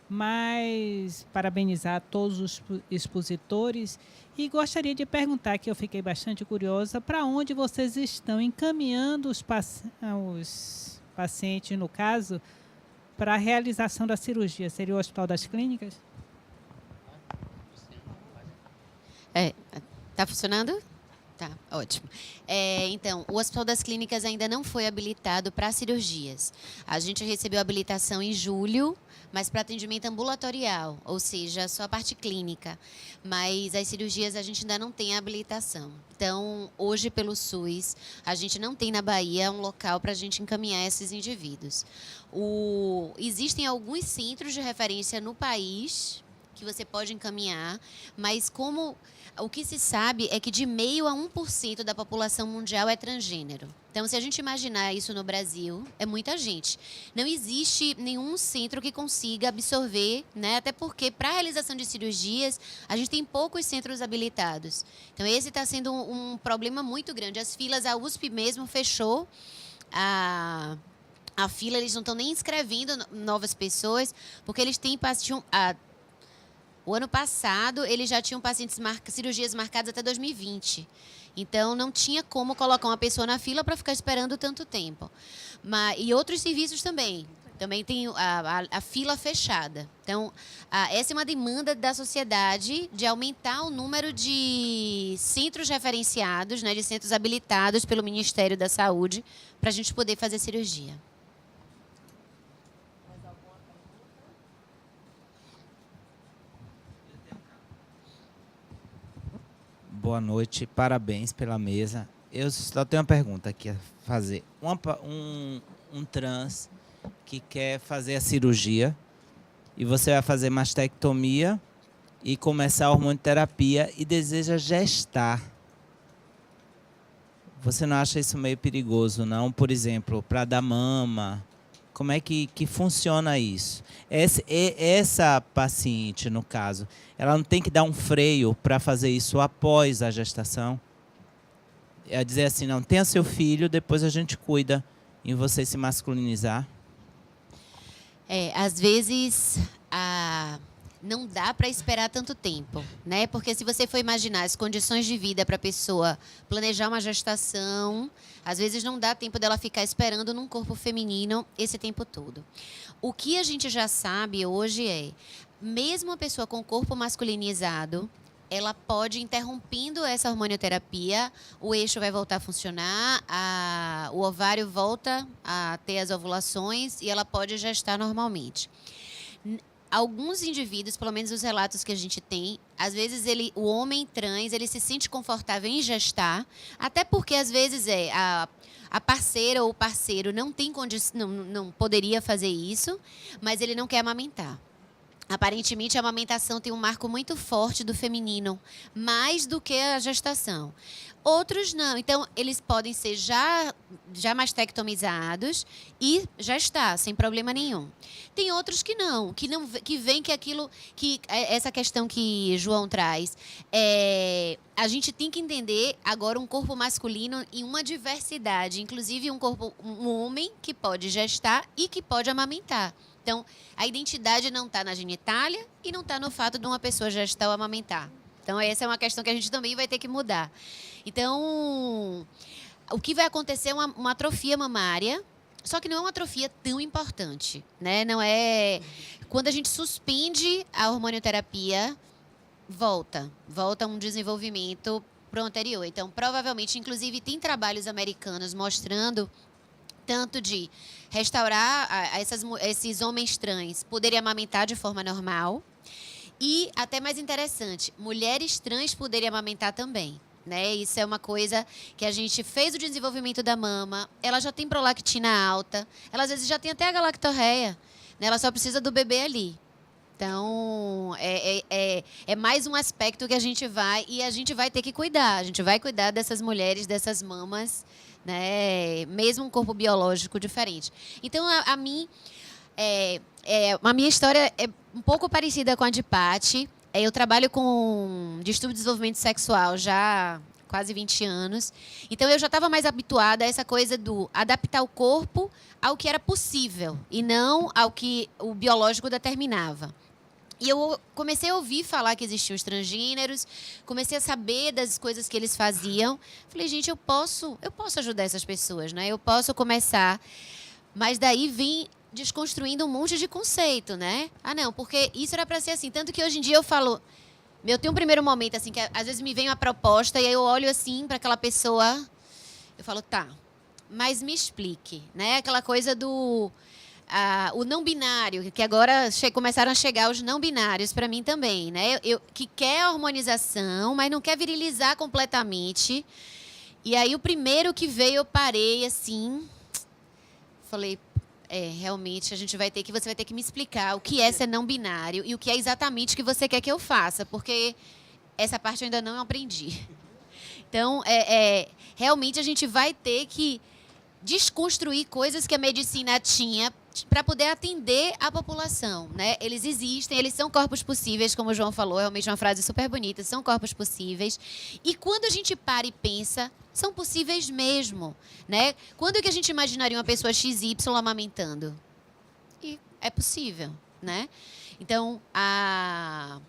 Mas parabenizar todos os expositores e gostaria de perguntar, que eu fiquei bastante curiosa, para onde vocês estão encaminhando os pacientes, no caso, para a realização da cirurgia? Seria o Hospital das Clínicas? Tá funcionando? Tá, ótimo. Então, o Hospital das Clínicas ainda não foi habilitado para cirurgias. A gente recebeu habilitação em julho, mas para atendimento ambulatorial, ou seja, só a parte clínica. Mas as cirurgias a gente ainda não tem habilitação. Então, hoje, pelo SUS, a gente não tem na Bahia um local para a gente encaminhar esses indivíduos. Existem alguns centros de referência no país que você pode encaminhar, mas o que se sabe é que de 0,5% a 1% da população mundial é transgênero. Então, se a gente imaginar isso no Brasil, é muita gente. Não existe nenhum centro que consiga absorver, né? Até porque, para a realização de cirurgias, a gente tem poucos centros habilitados. Então, esse está sendo um problema muito grande. As filas, a USP mesmo fechou a fila, eles não estão nem inscrevendo novas pessoas, porque eles têm o ano passado, eles já tinham cirurgias marcadas até 2020. Então, não tinha como colocar uma pessoa na fila para ficar esperando tanto tempo. E outros serviços também. Também tem a fila fechada. Então, essa é uma demanda da sociedade de aumentar o número de centros referenciados, né, de centros habilitados pelo Ministério da Saúde, para a gente poder fazer cirurgia. Boa noite, parabéns pela mesa. Eu só tenho uma pergunta aqui a fazer. Um trans que quer fazer a cirurgia e você vai fazer mastectomia e começar a hormonioterapia e deseja gestar. Você não acha isso meio perigoso, não? Por exemplo, para dar mama. Como é que funciona isso? Essa paciente, no caso, ela não tem que dar um freio para fazer isso após a gestação? É dizer assim, não, tenha seu filho, depois a gente cuida em você se masculinizar? Às vezes, não dá para esperar tanto tempo, né? Porque se você for imaginar as condições de vida para a pessoa planejar uma gestação, às vezes não dá tempo dela ficar esperando num corpo feminino esse tempo todo. O que a gente já sabe hoje mesmo a pessoa com corpo masculinizado, ela pode, interrompendo essa hormonioterapia, o eixo vai voltar a funcionar, o ovário volta a ter as ovulações e ela pode gestar normalmente. Alguns indivíduos, pelo menos os relatos que a gente tem, às vezes o homem trans, ele se sente confortável em gestar, até porque às vezes a parceira ou o parceiro não tem não poderia fazer isso, mas ele não quer amamentar. Aparentemente, a amamentação tem um marco muito forte do feminino, mais do que a gestação. Outros não. Então, eles podem ser já mastectomizados e já está, sem problema nenhum. Tem outros que não, que veem que essa questão que João traz, a gente tem que entender agora um corpo masculino em uma diversidade, inclusive um homem que pode gestar e que pode amamentar. Então, a identidade não está na genitália e não está no fato de uma pessoa gestar ou amamentar. Então, essa é uma questão que a gente também vai ter que mudar. Então, o que vai acontecer é uma atrofia mamária, só que não é uma atrofia tão importante, né? Não é... Quando a gente suspende a hormonioterapia, volta um desenvolvimento para o anterior. Então, provavelmente, inclusive, tem trabalhos americanos mostrando tanto de restaurar esses homens trans poderem amamentar de forma normal e, até mais interessante, mulheres trans poderem amamentar também. né? Isso é uma coisa que a gente fez o desenvolvimento da mama, ela já tem prolactina alta, ela às vezes já tem até a galactorreia, né? Ela só precisa do bebê ali. Então, é mais um aspecto que a gente vai ter que cuidar. A gente vai cuidar dessas mulheres, dessas mamas, né? Mesmo um corpo biológico diferente. Então, a minha história é um pouco parecida com a de Paty. Eu trabalho com distúrbio de desenvolvimento sexual já há quase 20 anos. Então, eu já estava mais habituada a essa coisa do adaptar o corpo ao que era possível e não ao que o biológico determinava. E eu comecei a ouvir falar que existiam os transgêneros, comecei a saber das coisas que eles faziam. Falei, gente, eu posso ajudar essas pessoas, né? Eu posso começar. Mas daí vim desconstruindo um monte de conceito, né? Ah, não, porque isso era para ser assim. Tanto que hoje em dia eu falo... Eu tenho um primeiro momento, assim, que às vezes me vem uma proposta e aí eu olho, assim, para aquela pessoa... Eu falo, tá, mas me explique, né? Aquela coisa do... o não binário, que agora começaram a chegar os não binários para mim também, né? Que quer a hormonização, mas não quer virilizar completamente. E aí o primeiro que veio, eu parei assim, falei, realmente você vai ter que me explicar o que é ser não binário e o que é exatamente que você quer que eu faça, porque essa parte eu ainda não aprendi. Então, realmente a gente vai ter que desconstruir coisas que a medicina tinha para poder atender a população, né? Eles existem, eles são corpos possíveis, como o João falou, realmente uma frase super bonita, são corpos possíveis. E quando a gente para e pensa, são possíveis mesmo, né? Quando que a gente imaginaria uma pessoa XY amamentando? E é possível, né? Então, a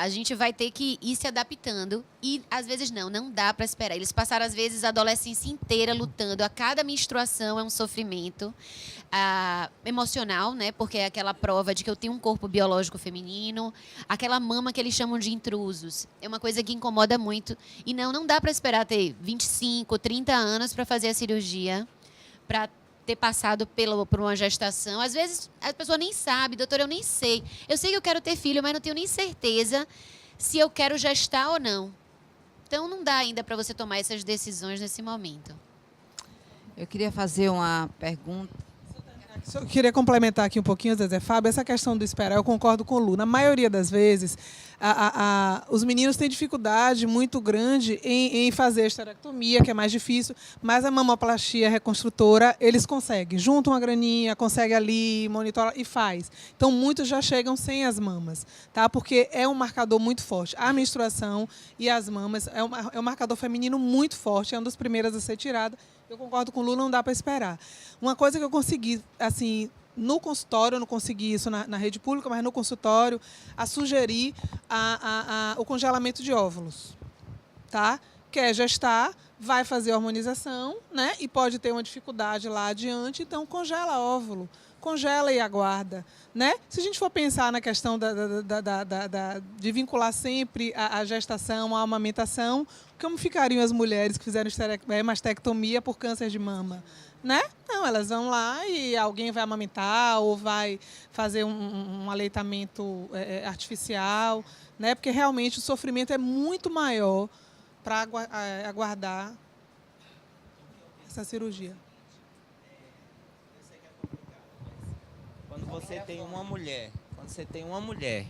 gente vai ter que ir se adaptando e, às vezes, não dá para esperar. Eles passaram, às vezes, a adolescência inteira lutando. A cada menstruação é um sofrimento emocional, né? Porque é aquela prova de que eu tenho um corpo biológico feminino, aquela mama que eles chamam de intrusos. É uma coisa que incomoda muito. E não dá para esperar ter 25, 30 anos para fazer a cirurgia, para ter passado por uma gestação. Às vezes, a pessoa nem sabe, doutora, eu nem sei. Eu sei que eu quero ter filho, mas não tenho nem certeza se eu quero gestar ou não. Então, não dá ainda para você tomar essas decisões nesse momento. Eu queria fazer uma pergunta. Eu queria complementar aqui um pouquinho, Zezé Fábio, essa questão do esperar, eu concordo com o Lu. Na maioria das vezes, os meninos têm dificuldade muito grande em fazer a esterectomia, que é mais difícil, mas a mamoplastia reconstrutora, eles conseguem. Juntam uma graninha, consegue ali, monitora e faz. Então, muitos já chegam sem as mamas, tá? Porque é um marcador muito forte. A menstruação e as mamas é um marcador feminino muito forte, é um dos primeiros a ser tirado. Eu concordo com o Lu, não dá para esperar. Uma coisa que eu consegui, assim, no consultório, eu não consegui isso na rede pública, mas no consultório, a sugerir o congelamento de óvulos. Tá? Quer gestar, vai fazer a hormonização, né? E pode ter uma dificuldade lá adiante, então congela óvulo. Congela e aguarda. Né? Se a gente for pensar na questão de vincular sempre a gestação à amamentação, como ficariam as mulheres que fizeram mastectomia por câncer de mama? Né? Não, elas vão lá e alguém vai amamentar ou vai fazer um aleitamento artificial, né? Porque realmente o sofrimento é muito maior para aguardar essa cirurgia. Quando você tem uma mulher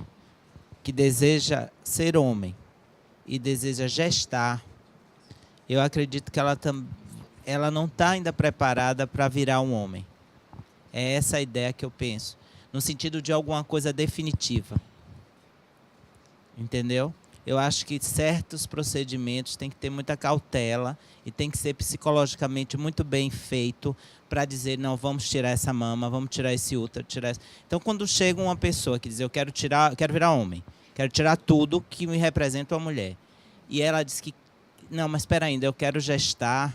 que deseja ser homem e deseja gestar, eu acredito que ela não está ainda preparada para virar um homem. É essa a ideia que eu penso, no sentido de alguma coisa definitiva. Entendeu? Eu acho que certos procedimentos têm que ter muita cautela e tem que ser psicologicamente muito bem feito para dizer, não, vamos tirar essa mama, vamos tirar esse útero, tirar essa... Então, quando chega uma pessoa que diz, eu quero virar homem, quero tirar tudo que me representa uma mulher, e ela diz que, não, mas espera ainda, eu quero gestar,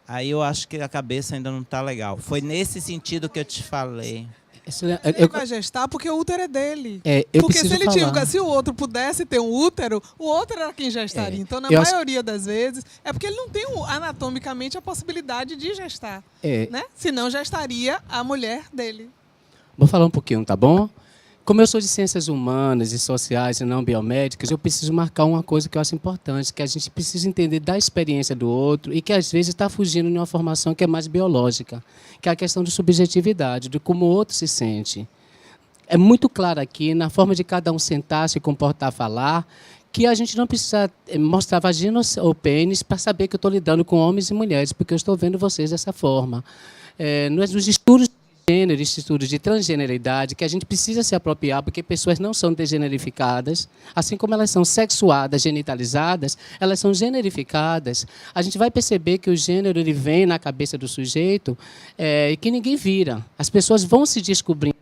aí eu acho que a cabeça ainda não está legal. Foi nesse sentido que eu te falei. Ele vai gestar porque o útero é dele. Porque se o outro pudesse ter um útero, o outro era quem gestaria. Então, na maioria das vezes, é porque ele não tem anatomicamente a possibilidade de gestar. Né? Senão, gestaria a mulher dele. Vou falar um pouquinho, tá bom? Como eu sou de ciências humanas e sociais e não biomédicas, eu preciso marcar uma coisa que eu acho importante, que a gente precisa entender da experiência do outro e que, às vezes, está fugindo de uma formação que é mais biológica, que é a questão de subjetividade, de como o outro se sente. É muito claro aqui, na forma de cada um sentar, se comportar, falar, que a gente não precisa mostrar vagina ou pênis para saber que eu estou lidando com homens e mulheres, porque eu estou vendo vocês dessa forma. Nos estudos gênero, estudos de transgeneridade, que a gente precisa se apropriar, porque pessoas não são degenerificadas, assim como elas são sexuadas, genitalizadas, elas são generificadas. A gente vai perceber que o gênero ele vem na cabeça do sujeito e que ninguém vira. As pessoas vão se descobrindo.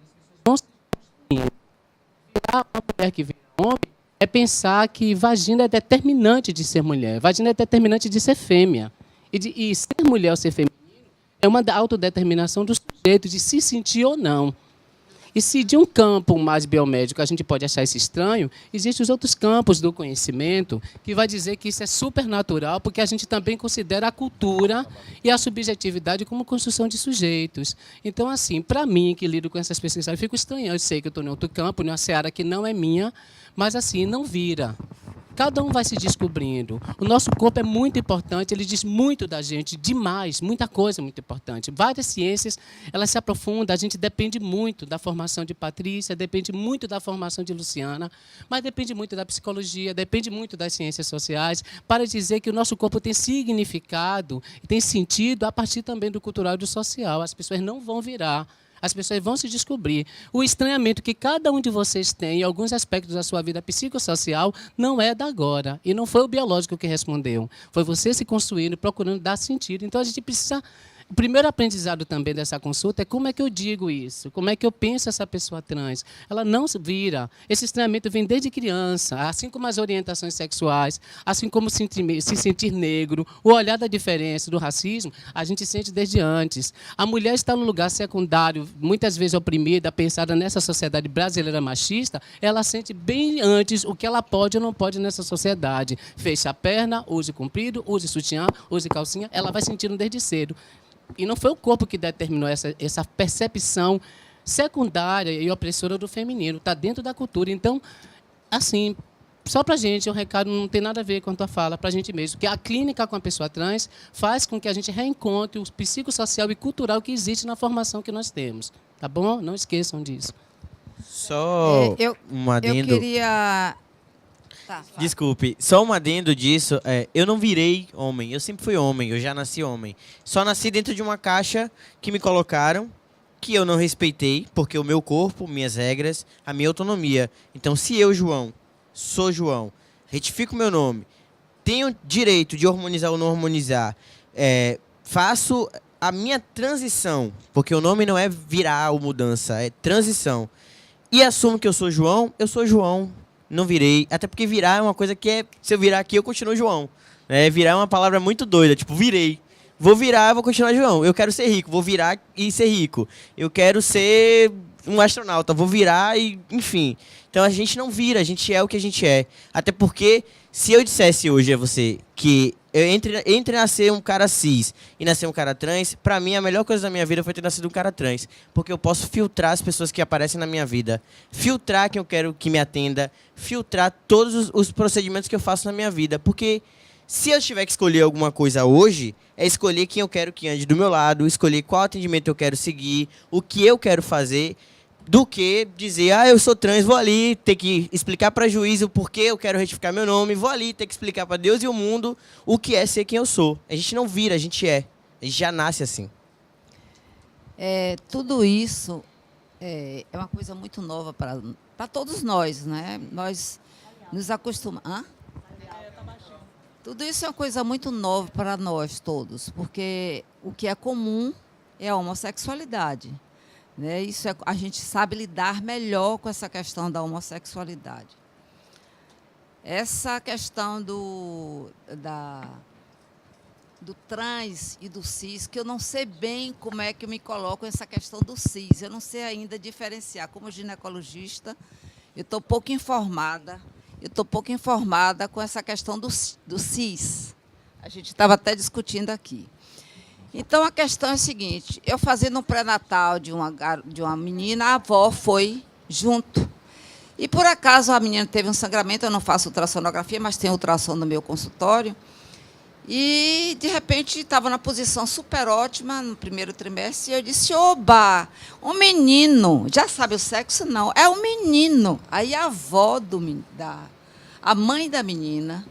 Virar uma mulher que vira homem é pensar que vagina é determinante de ser mulher, vagina é determinante de ser fêmea. E ser mulher ou ser feminino é uma autodeterminação do sujeito de se sentir ou não. E se de um campo mais biomédico a gente pode achar isso estranho, existem os outros campos do conhecimento que vai dizer que isso é supernatural, porque a gente também considera a cultura e a subjetividade como construção de sujeitos. Então, assim, para mim, que lido com essas pesquisas, eu fico estranhando. Eu sei que eu estou em outro campo, numa seara que não é minha, mas, assim, não vira. Cada um vai se descobrindo. O nosso corpo é muito importante, ele diz muito da gente, demais, muita coisa muito importante. Várias ciências, elas se aprofundam, a gente depende muito da formação de Patrícia, depende muito da formação de Luciana, mas depende muito da psicologia, depende muito das ciências sociais, para dizer que o nosso corpo tem significado, tem sentido a partir também do cultural e do social. As pessoas não vão virar. As pessoas vão se descobrir. O estranhamento que cada um de vocês tem em alguns aspectos da sua vida psicossocial não é da agora. E não foi o biológico que respondeu. Foi você se construindo, procurando dar sentido. Então, a gente precisa... O primeiro aprendizado também dessa consulta é como é que eu digo isso, como é que eu penso essa pessoa trans. Ela não se vira. Esse estranhamento vem desde criança, assim como as orientações sexuais, assim como se sentir negro, o olhar da diferença, do racismo, a gente sente desde antes. A mulher está no lugar secundário, muitas vezes oprimida, pensada nessa sociedade brasileira machista, ela sente bem antes o que ela pode ou não pode nessa sociedade. Fecha a perna, use comprido, use sutiã, use calcinha, ela vai sentindo desde cedo. E não foi o corpo que determinou essa percepção secundária e opressora do feminino. Está dentro da cultura. Então, assim, só para a gente, o recado não tem nada a ver com a tua fala, para a gente mesmo. Porque a clínica com a pessoa trans faz com que a gente reencontre o psicossocial e cultural que existe na formação que nós temos. Tá bom? Não esqueçam disso. Só um adendo. Eu queria... Tá, Desculpe, só um adendo disso. Eu não virei homem, eu sempre fui homem, eu já nasci homem. Só nasci dentro de uma caixa que me colocaram, que eu não respeitei, porque o meu corpo, minhas regras, a minha autonomia. Então, se eu, João, sou João, retifico meu nome, tenho direito de hormonizar ou não hormonizar, faço a minha transição, porque o nome não é virar ou mudança, é transição. E assumo que eu sou João, não virei. Até porque virar é uma coisa que se eu virar aqui, eu continuo João. Virar é uma palavra muito doida, tipo, virei. Vou virar, vou continuar João. Eu quero ser rico, vou virar e ser rico. Eu quero ser um astronauta, vou virar e, enfim. Então a gente não vira, a gente é o que a gente é. Até porque, se eu dissesse hoje a você que entre nascer um cara cis e nascer um cara trans, pra mim a melhor coisa da minha vida foi ter nascido um cara trans. Porque eu posso filtrar as pessoas que aparecem na minha vida, filtrar quem eu quero que me atenda, filtrar todos os procedimentos que eu faço na minha vida. Porque se eu tiver que escolher alguma coisa hoje, é escolher quem eu quero que ande do meu lado, escolher qual atendimento eu quero seguir, o que eu quero fazer, do que dizer, eu sou trans, vou ali ter que explicar para juiz o porquê eu quero retificar meu nome, vou ali ter que explicar para Deus e o mundo o que é ser quem eu sou. A gente não vira, a gente é. A gente já nasce assim. Tudo isso é uma coisa muito nova para todos nós, né? Nós nos acostumamos... Tudo isso é uma coisa muito nova para nós todos, porque o que é comum é a homossexualidade. Né? A gente sabe lidar melhor com essa questão da homossexualidade. Essa questão do trans e do cis, que eu não sei bem como é que eu me coloco nessa questão do cis. Eu não sei ainda diferenciar. Como ginecologista, eu estou pouco informada. Com essa questão do cis. A gente estava até discutindo aqui. Então, a questão é a seguinte, eu fazendo um pré-natal de uma menina, a avó foi junto. E, por acaso, a menina teve um sangramento. Eu não faço ultrassonografia, mas tem ultrassom no meu consultório. E, de repente, estava na posição super ótima no primeiro trimestre. E eu disse, oba, um menino. Já sabe o sexo? Não, é um menino. Aí a avó, a mãe da menina,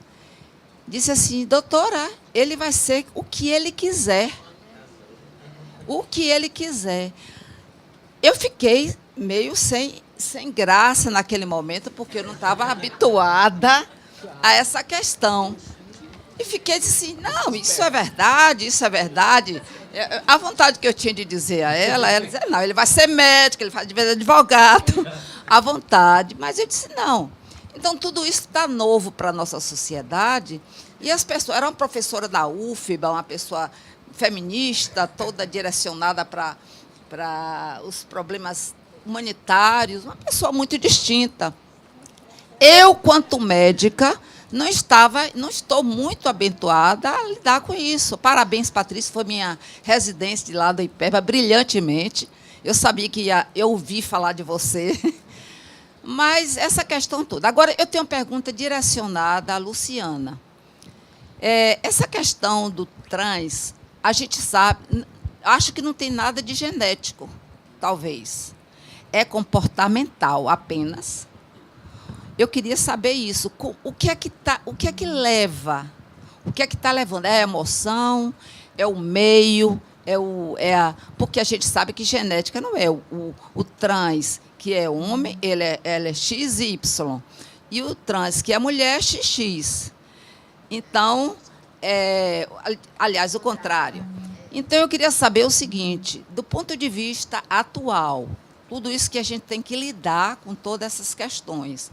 disse assim, doutora, ele vai ser o que ele quiser. O que ele quiser. Eu fiquei meio sem graça naquele momento, porque eu não estava habituada a essa questão. E fiquei assim, não, isso é verdade, isso é verdade. A vontade que eu tinha de dizer a ela dizia, não, ele vai ser médico, ele vai ser advogado, à vontade. Mas eu disse, não. Então, tudo isso está novo para a nossa sociedade. E as pessoas, era uma professora da UFBA, uma pessoa feminista, toda direcionada para os problemas humanitários, uma pessoa muito distinta. Eu, quanto médica, não estou muito habituada a lidar com isso. Parabéns, Patrícia, foi minha residência de lá do IPERBA, brilhantemente. Eu sabia que eu ouvi falar de você. Mas essa questão toda. Agora, eu tenho uma pergunta direcionada à Luciana. Essa questão do trans, a gente sabe, acho que não tem nada de genético, talvez. É comportamental apenas. Eu queria saber isso. O que é que leva? O que é que está levando? É a emoção? É o meio? Porque a gente sabe que genética não é. O trans, que é homem, ele é XY. E o trans, que é mulher, é XX. Então, aliás, o contrário. Então, eu queria saber o seguinte, do ponto de vista atual, tudo isso que a gente tem que lidar com todas essas questões.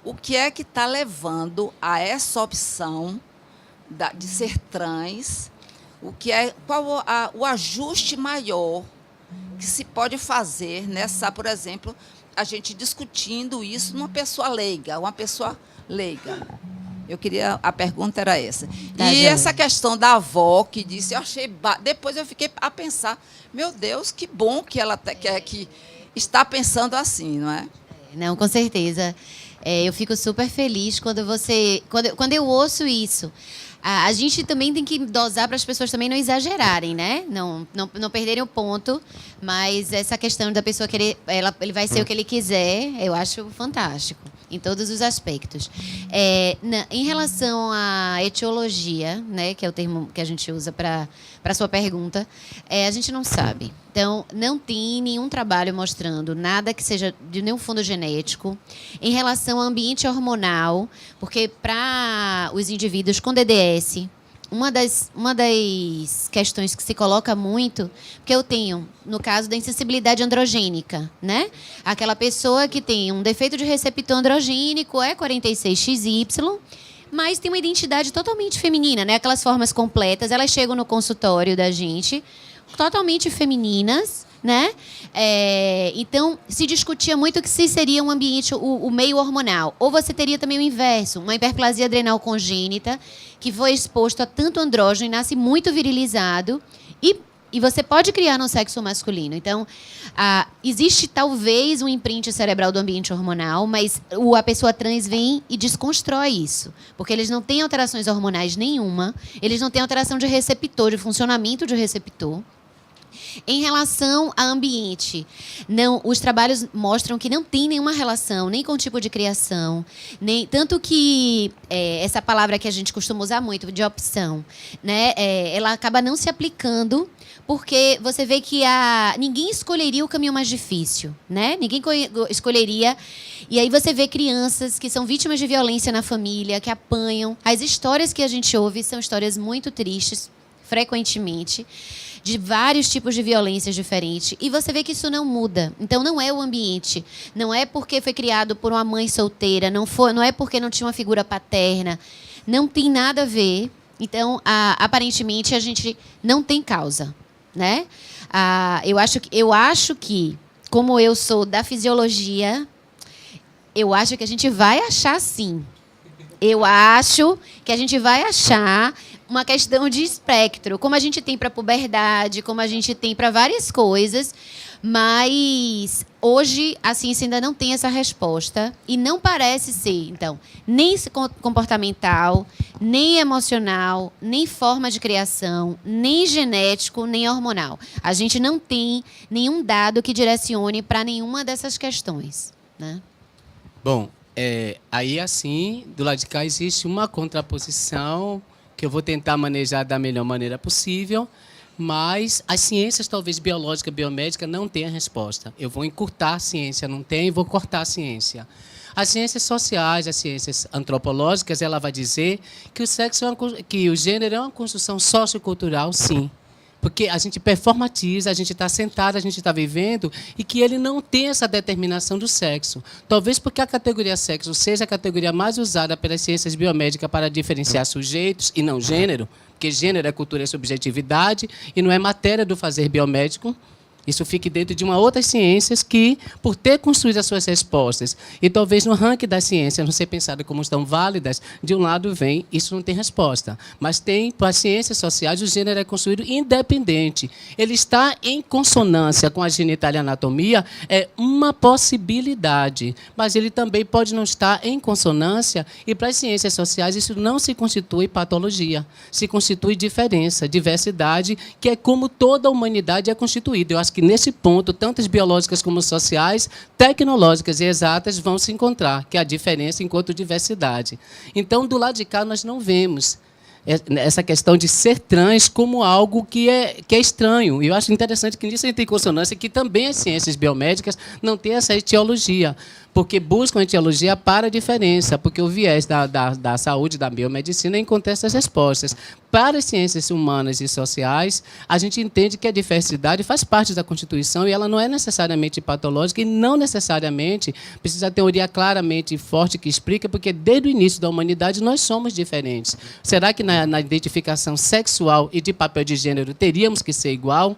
O que é que está levando a essa opção de ser trans? Qual o ajuste maior que se pode fazer nessa, por exemplo, a gente discutindo isso numa pessoa leiga, A pergunta era essa. Tá, e Jana. essa questão da avó que disse, eu achei. Depois eu fiquei a pensar, meu Deus, que bom que ela que está pensando assim, não é? Não, com certeza. Eu fico super feliz quando eu ouço isso. A gente também tem que dosar para as pessoas também não exagerarem, né? Não perderem o ponto. Mas essa questão da pessoa querer, ele vai ser o que ele quiser, eu acho fantástico, em todos os aspectos. Em relação à etiologia, né, que é o termo que a gente usa para a sua pergunta, a gente não sabe. Então, não tem nenhum trabalho mostrando nada que seja de nenhum fundo genético. Em relação ao ambiente hormonal, porque para os indivíduos com DDS, uma das questões que se coloca muito, porque eu tenho, no caso da insensibilidade androgênica, né? Aquela pessoa que tem um defeito de receptor androgênico, 46XY, mas tem uma identidade totalmente feminina, né? Aquelas formas completas, elas chegam no consultório da gente, totalmente femininas, né? Então, se discutia muito que se seria um ambiente, o meio hormonal. Ou você teria também o inverso, uma hiperplasia adrenal congênita, que foi exposto a tanto andrógeno e nasce muito virilizado, e você pode criar no sexo masculino. Então, existe talvez um imprint cerebral do ambiente hormonal, mas a pessoa trans vem e desconstrói isso. Porque eles não têm alterações hormonais nenhuma, eles não têm alteração de receptor, de funcionamento de receptor. Em relação ao ambiente, os trabalhos mostram que não tem nenhuma relação, nem com o tipo de criação, tanto que essa palavra que a gente costuma usar muito, de opção, né, ela acaba não se aplicando, porque você vê que ninguém escolheria o caminho mais difícil, né? Ninguém escolheria. E aí você vê crianças que são vítimas de violência na família, que apanham. As histórias que a gente ouve são histórias muito tristes, frequentemente, de vários tipos de violências diferentes. E você vê que isso não muda. Então, não é o ambiente. Não é porque foi criado por uma mãe solteira. Não é porque não tinha uma figura paterna. Não tem nada a ver. Então, aparentemente, a gente não tem causa, né? Eu acho que, como eu sou da fisiologia, eu acho que a gente vai achar sim. Eu acho que a gente vai achar uma questão de espectro, como a gente tem para a puberdade, como a gente tem para várias coisas, mas hoje, a ciência ainda não tem essa resposta e não parece ser, então, nem comportamental, nem emocional, nem forma de criação, nem genético, nem hormonal. A gente não tem nenhum dado que direcione para nenhuma dessas questões, né? Bom, aí assim, do lado de cá existe uma contraposição que eu vou tentar manejar da melhor maneira possível, mas as ciências, talvez biológica, biomédica, não têm a resposta. Eu vou encurtar a ciência, não tem, e vou cortar a ciência. As ciências sociais, as ciências antropológicas, ela vai dizer que que o gênero é uma construção sociocultural, sim. Porque a gente performatiza, a gente está sentado, a gente está vivendo, e que ele não tem essa determinação do sexo. Talvez porque a categoria sexo seja a categoria mais usada pelas ciências biomédicas para diferenciar sujeitos e não gênero, porque gênero é cultura e subjetividade, e não é matéria do fazer biomédico. Isso fique dentro de uma outras ciências que, por ter construído as suas respostas, e talvez no ranking das ciências não ser pensado como estão válidas, de um lado vem, isso não tem resposta. Mas tem, para as ciências sociais, o gênero é construído independente. Ele está em consonância com a genital e anatomia, é uma possibilidade. Mas ele também pode não estar em consonância, e para as ciências sociais isso não se constitui patologia, se constitui diferença, diversidade, que é como toda a humanidade é constituída. Eu acho que, nesse ponto, tanto as biológicas como sociais, tecnológicas e exatas vão se encontrar, que é a diferença enquanto diversidade. Então, do lado de cá, nós não vemos essa questão de ser trans como algo que é estranho. E eu acho interessante que nisso a gente tem consonância, que também as ciências biomédicas não têm essa etiologia, porque buscam a etiologia para a diferença, porque o viés da saúde, da biomedicina, encontra essas respostas. Para as ciências humanas e sociais, a gente entende que a diversidade faz parte da Constituição e ela não é necessariamente patológica e não necessariamente precisa ter teoria claramente forte que explica, porque desde o início da humanidade nós somos diferentes. Será que na identificação sexual e de papel de gênero teríamos que ser igual?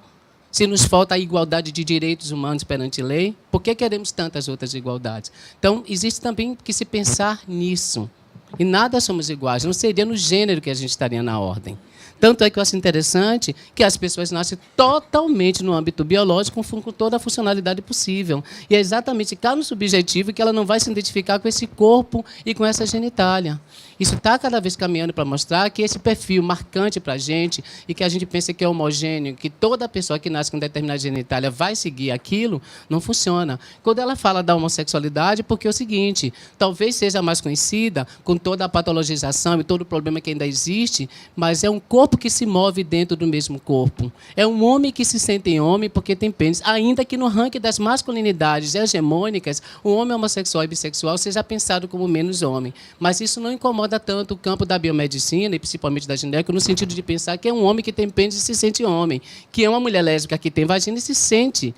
Se nos falta a igualdade de direitos humanos perante lei, por que queremos tantas outras igualdades? Então, existe também que se pensar nisso. E nada somos iguais, não seria no gênero que a gente estaria na ordem. Tanto é que eu acho interessante que as pessoas nascem totalmente no âmbito biológico, com toda a funcionalidade possível. E é exatamente cá no subjetivo que ela não vai se identificar com esse corpo e com essa genitália. Isso está cada vez caminhando para mostrar que esse perfil marcante para a gente e que a gente pensa que é homogêneo, que toda pessoa que nasce com determinada genitália vai seguir aquilo, não funciona. Quando ela fala da homossexualidade, porque é o seguinte, talvez seja mais conhecida com toda a patologização e todo o problema que ainda existe, mas é um corpo que se move dentro do mesmo corpo. É um homem que se sente homem porque tem pênis, ainda que no ranking das masculinidades hegemônicas, o homem homossexual e bissexual seja pensado como menos homem. Mas isso não incomoda tanto o campo da biomedicina, e principalmente da gineco, no sentido de pensar que é um homem que tem pênis e se sente homem, que é uma mulher lésbica que tem vagina e se sente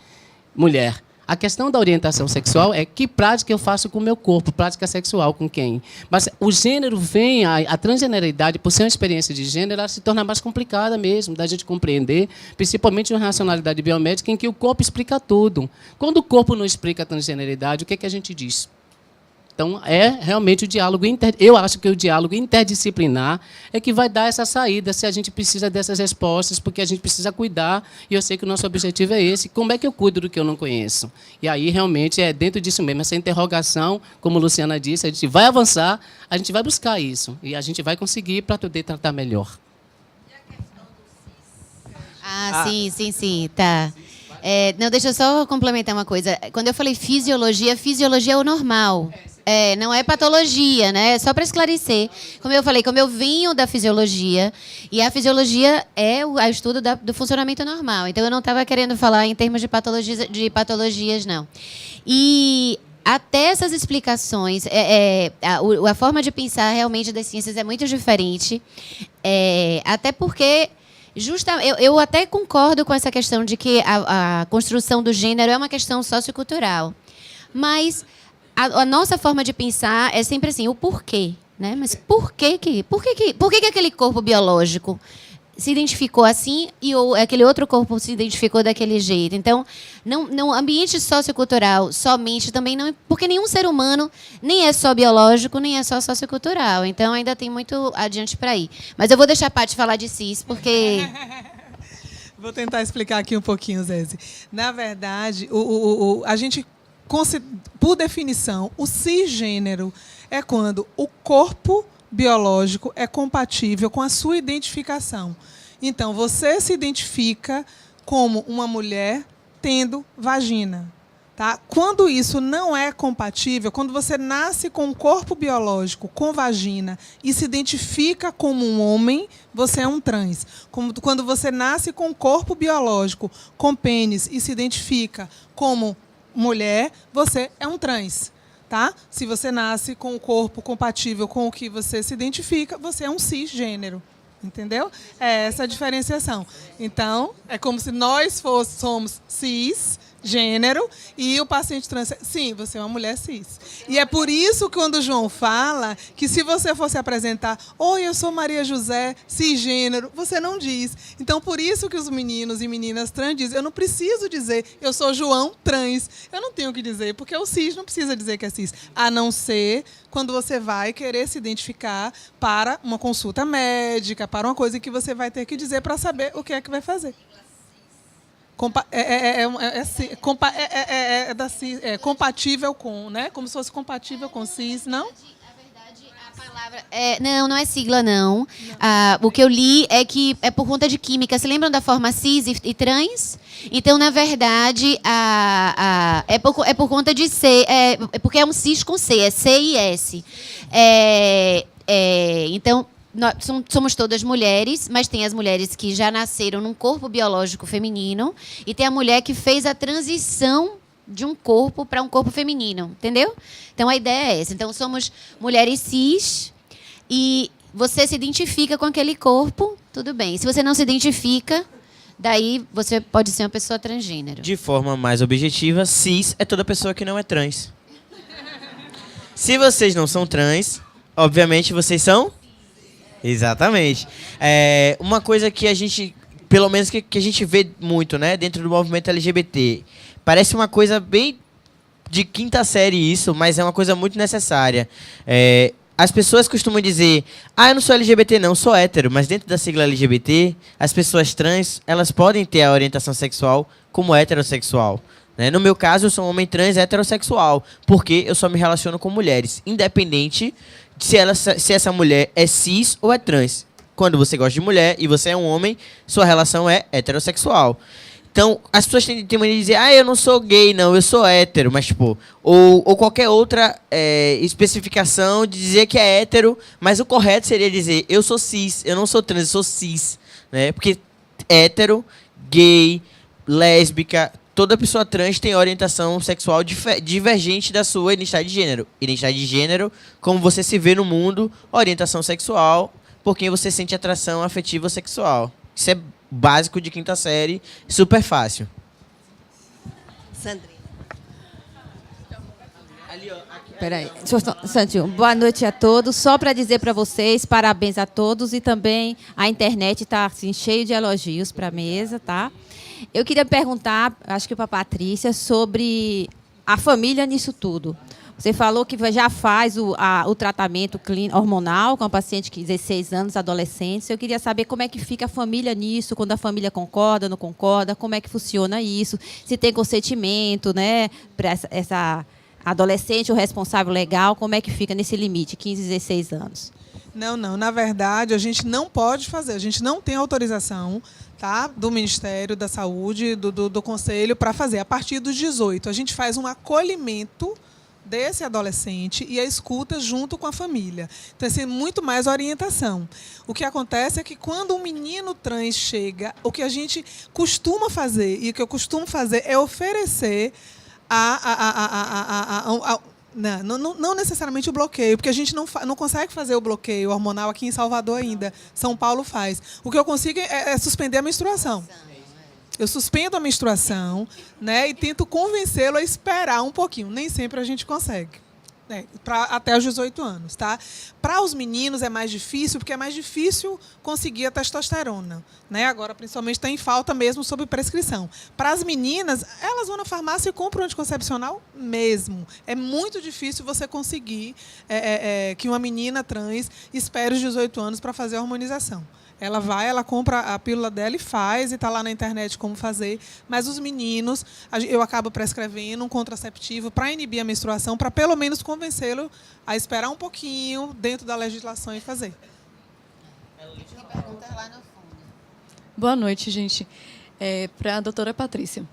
mulher. A questão da orientação sexual é que prática eu faço com o meu corpo, prática sexual com quem. Mas o gênero vem, a transgeneridade, por ser uma experiência de gênero, ela se torna mais complicada mesmo, da gente compreender, principalmente uma racionalidade biomédica em que o corpo explica tudo. Quando o corpo não explica a transgeneridade, o que é que a gente diz? Então, é realmente o diálogo eu acho que o diálogo interdisciplinar é que vai dar essa saída, se a gente precisa dessas respostas, porque a gente precisa cuidar, e eu sei que o nosso objetivo é esse. Como é que eu cuido do que eu não conheço? E aí, realmente, é dentro disso mesmo, essa interrogação, como a Luciana disse, a gente vai avançar, a gente vai buscar isso, e a gente vai conseguir para poder tratar melhor. Sim, tá. Não, deixa eu só complementar uma coisa. Quando eu falei fisiologia é o normal. Não é patologia, né? Só para esclarecer. Como eu falei, como eu venho da fisiologia, e a fisiologia é o estudo do funcionamento normal. Então, eu não estava querendo falar em termos de patologias, não. E até essas explicações, a forma de pensar realmente das ciências é muito diferente, até porque eu até concordo com essa questão de que a construção do gênero é uma questão sociocultural. Mas a nossa forma de pensar é sempre assim, o porquê, né? Mas por que aquele corpo biológico se identificou assim e aquele outro corpo se identificou daquele jeito? Então, não ambiente sociocultural somente também não, porque nenhum ser humano nem é só biológico, nem é só sociocultural. Então, ainda tem muito adiante para ir. Mas eu vou deixar a Paty falar de cis, porque Vou tentar explicar aqui um pouquinho, Zézi. Na verdade, a gente por definição, o cisgênero é quando o corpo biológico é compatível com a sua identificação. Então, você se identifica como uma mulher tendo vagina. Tá? Quando isso não é compatível, quando você nasce com um corpo biológico, com vagina, e se identifica como um homem, você é um trans. Quando você nasce com um corpo biológico, com pênis, e se identifica como mulher, você é um trans. Tá? Se você nasce com o corpo compatível com o que você se identifica, você é um cisgênero. Entendeu? É essa a diferenciação. Então, é como se nós somos cisgênero e o paciente trans... Sim, você é uma mulher cis. E é por isso que quando o João fala que se você fosse apresentar, oi, eu sou Maria José, cisgênero, você não diz. Então, por isso que os meninos e meninas trans dizem, eu não preciso dizer, eu sou João trans. Eu não tenho o que dizer, porque o cis não precisa dizer que é cis. A não ser quando você vai querer se identificar para uma consulta médica, para uma coisa que você vai ter que dizer para saber o que é que vai fazer. Compatível com, né? Como se fosse compatível com cis, não? Não é sigla, não. O que eu li é que é por conta de química. Se lembram da forma cis e trans? Então, na verdade, é por conta de C. É porque é um cis com C, é C e S. Então, nós somos todas mulheres, mas tem as mulheres que já nasceram num corpo biológico feminino e tem a mulher que fez a transição de um corpo para um corpo feminino, entendeu? Então, a ideia é essa. Então, somos mulheres cis e você se identifica com aquele corpo, tudo bem. Se você não se identifica, daí você pode ser uma pessoa transgênero. De forma mais objetiva, cis é toda pessoa que não é trans. Se vocês não são trans, obviamente vocês são... Exatamente. Uma coisa que a gente, pelo menos que a gente vê muito, né, dentro do movimento LGBT, parece uma coisa bem de quinta série isso, mas é uma coisa muito necessária. As pessoas costumam dizer, eu não sou LGBT não, sou hétero, mas dentro da sigla LGBT, as pessoas trans, elas podem ter a orientação sexual como heterossexual. Né? No meu caso, eu sou um homem trans heterossexual, porque eu só me relaciono com mulheres, independente se essa mulher é cis ou é trans. Quando você gosta de mulher e você é um homem, sua relação é heterossexual. Então, as pessoas têm mania de dizer, eu não sou gay, não, eu sou hétero. Mas, tipo, ou qualquer outra especificação de dizer que é hétero, mas o correto seria dizer, eu sou cis, eu não sou trans, eu sou cis. Né? Porque hétero, gay, lésbica... Toda pessoa trans tem orientação sexual divergente da sua identidade de gênero. Identidade de gênero, como você se vê no mundo, orientação sexual, por quem você sente atração afetiva ou sexual. Isso é básico de quinta série, super fácil. Sandrina. Peraí, Santinho. Boa noite a todos. Só para dizer para vocês, parabéns a todos e também a internet está assim, cheio de elogios para a mesa, tá? Eu queria perguntar, acho que para a Patrícia, sobre a família nisso tudo. Você falou que já faz o tratamento hormonal com a paciente de 16 anos, adolescente. Eu queria saber como é que fica a família nisso, quando a família concorda, não concorda, como é que funciona isso, se tem consentimento, né, para essa adolescente, o responsável legal, como é que fica nesse limite, 15, 16 anos? Não. Na verdade, a gente não pode fazer, a gente não tem autorização, tá, do Ministério da Saúde, do Conselho, para fazer. A partir dos 18, a gente faz um acolhimento desse adolescente e a escuta junto com a família. Então, assim, muito mais orientação. O que acontece é que quando um menino trans chega, o que a gente costuma fazer, e o que eu costumo fazer é oferecer não necessariamente o bloqueio, porque a gente não consegue fazer o bloqueio hormonal aqui em Salvador ainda. São Paulo faz. O que eu consigo é suspender a menstruação. Eu suspendo a menstruação, né, e tento convencê-lo a esperar um pouquinho. Nem sempre a gente consegue. Até os 18 anos, tá? Para os meninos é mais difícil, porque é mais difícil conseguir a testosterona, né? Agora, principalmente, está em falta mesmo sob prescrição. Para as meninas, elas vão na farmácia e compram anticoncepcional mesmo. É muito difícil você conseguir que uma menina trans espere os 18 anos para fazer a hormonização. Ela vai, ela compra a pílula dela e faz, e está lá na internet como fazer. Mas os meninos, eu acabo prescrevendo um contraceptivo para inibir a menstruação, para pelo menos convencê-lo a esperar um pouquinho dentro da legislação e fazer. Boa noite, gente. Para a doutora Patrícia.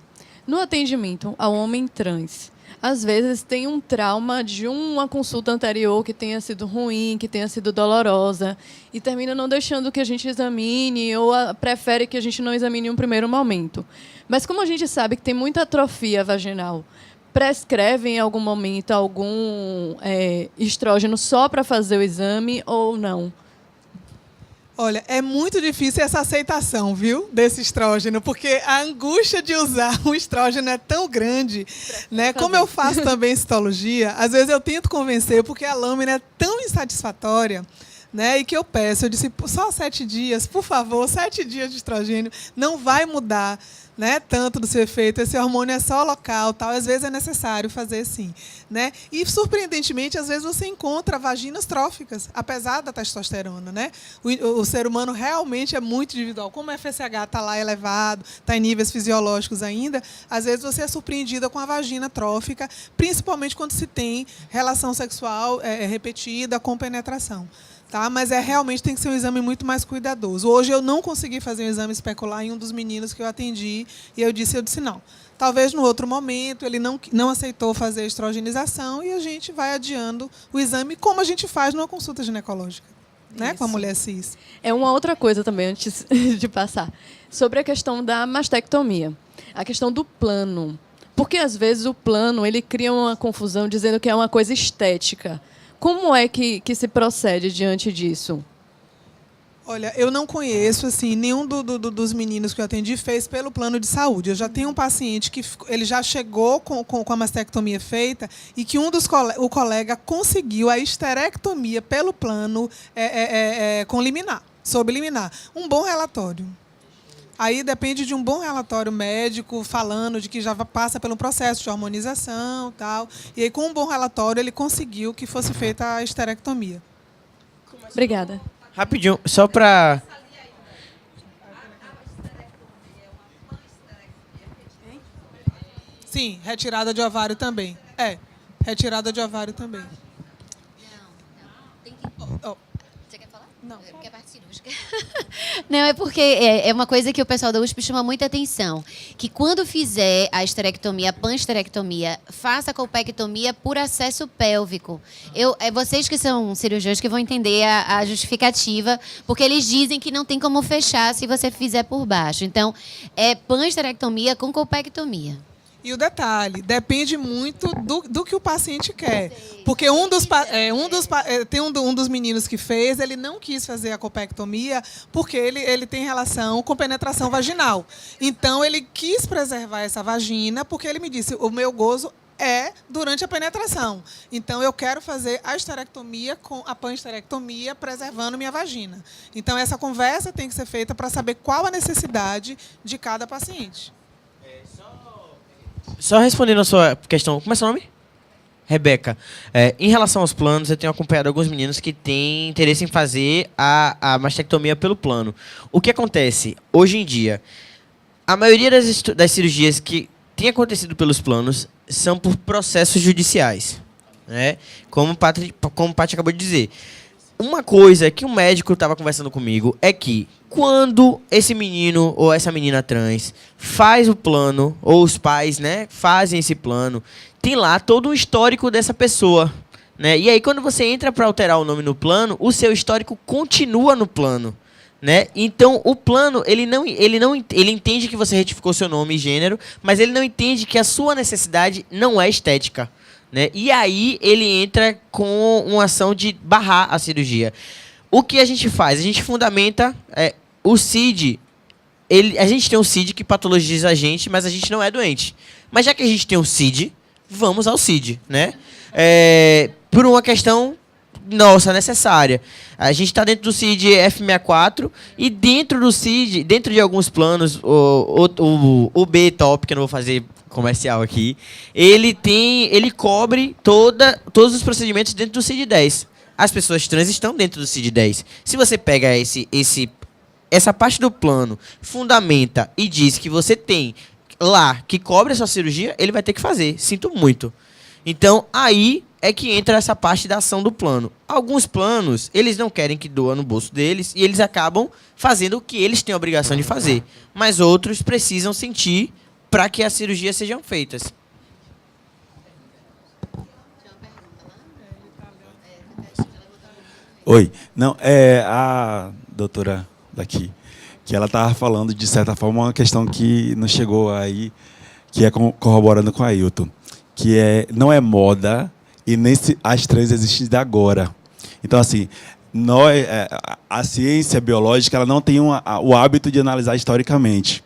No atendimento ao homem trans, às vezes tem um trauma de uma consulta anterior que tenha sido ruim, que tenha sido dolorosa, e termina não deixando que a gente examine ou prefere que a gente não examine em um primeiro momento. Mas como a gente sabe que tem muita atrofia vaginal, prescreve em algum momento algum estrógeno só para fazer o exame ou não? Olha, é muito difícil essa aceitação, viu, desse estrógeno, porque a angústia de usar um estrógeno é tão grande, né? Como eu faço também citologia, às vezes eu tento convencer, porque a lâmina é tão insatisfatória, né? E que eu disse, só 7 dias, por favor, 7 dias de estrogênio, não vai mudar, né, tanto do seu efeito, esse hormônio é só local, tal, às vezes é necessário fazer sim, né? E surpreendentemente, às vezes você encontra vaginas tróficas, apesar da testosterona, né? O ser humano realmente é muito individual. Como o FSH está lá elevado, está em níveis fisiológicos ainda, às vezes você é surpreendida com a vagina trófica, principalmente quando se tem relação sexual repetida com penetração. Tá? Mas realmente tem que ser um exame muito mais cuidadoso. Hoje eu não consegui fazer um exame especular em um dos meninos que eu atendi, e eu disse não. Talvez no outro momento ele não aceitou fazer a estrogenização e a gente vai adiando o exame, como a gente faz numa consulta ginecológica, né, com a mulher cis. É uma outra coisa também, antes de passar, sobre a questão da mastectomia, a questão do plano. Porque, às vezes, o plano ele cria uma confusão dizendo que é uma coisa estética. Como é que se procede diante disso? Olha, eu não conheço, assim, nenhum dos meninos que eu atendi fez pelo plano de saúde. Eu já tenho um paciente que ele já chegou com a mastectomia feita e que o colega conseguiu a histerectomia pelo plano com liminar, sob liminar. Um bom relatório. Aí depende de um bom relatório médico falando de que já passa pelo processo de hormonização, tal. E aí, com um bom relatório, ele conseguiu que fosse feita a histerectomia. Obrigada. Rapidinho, só para... Sim, retirada de ovário também. Retirada de ovário também. Você quer falar? Não. Porque é parte cirúrgica. Não, é porque é uma coisa que o pessoal da USP chama muita atenção. Que quando fizer a histerectomia, a panhisterectomia, faça a colpectomia por acesso pélvico. Vocês que são cirurgiões que vão entender a justificativa, porque eles dizem que não tem como fechar se você fizer por baixo. Então, é panhisterectomia com colpectomia. E o detalhe, depende muito do que o paciente quer. Porque tem um dos meninos que fez, ele não quis fazer a colpectomia porque ele tem relação com penetração vaginal. Então, ele quis preservar essa vagina porque ele me disse, o meu gozo é durante a penetração. Então, eu quero fazer a histerectomia com a panhisterectomia, preservando minha vagina. Então, essa conversa tem que ser feita para saber qual a necessidade de cada paciente. Só respondendo a sua questão, como é seu nome? Rebeca. Em relação aos planos, eu tenho acompanhado alguns meninos que têm interesse em fazer a mastectomia pelo plano. O que acontece? Hoje em dia, a maioria das cirurgias que tem acontecido pelos planos são por processos judiciais, né? Como o Paty acabou de dizer. Uma coisa que um médico estava conversando comigo é que quando esse menino ou essa menina trans faz o plano, ou os pais, né, fazem esse plano, tem lá todo um histórico dessa pessoa, né? E aí quando você entra para alterar o nome no plano, o seu histórico continua no plano, né? Então o plano ele entende que você retificou seu nome e gênero, mas ele não entende que a sua necessidade não é estética. Né? E aí ele entra com uma ação de barrar a cirurgia. O que a gente faz? A gente fundamenta o CID. A gente tem um CID que patologiza a gente, mas a gente não é doente. Mas já que a gente tem um CID, vamos ao CID. Né? por uma questão nossa, necessária. A gente está dentro do CID F64 e dentro do CID, dentro de alguns planos, o B-Top, que eu não vou fazer comercial aqui, ele cobre todos os procedimentos dentro do CID 10. As pessoas trans estão dentro do CID 10. Se você pega essa parte do plano, fundamenta e diz que você tem lá que cobre a sua cirurgia, ele vai ter que fazer. Sinto muito. Então, aí é que entra essa parte da ação do plano. Alguns planos, eles não querem que doa no bolso deles e eles acabam fazendo o que eles têm a obrigação de fazer. Mas outros precisam sentir para que as cirurgias sejam feitas. Oi. Não, a doutora daqui, que ela estava falando, de certa forma, uma questão que não chegou aí, que é corroborando com a Ailton, que não é moda e nem as trans existem de agora. Então, assim, a ciência biológica ela não tem o hábito de analisar historicamente.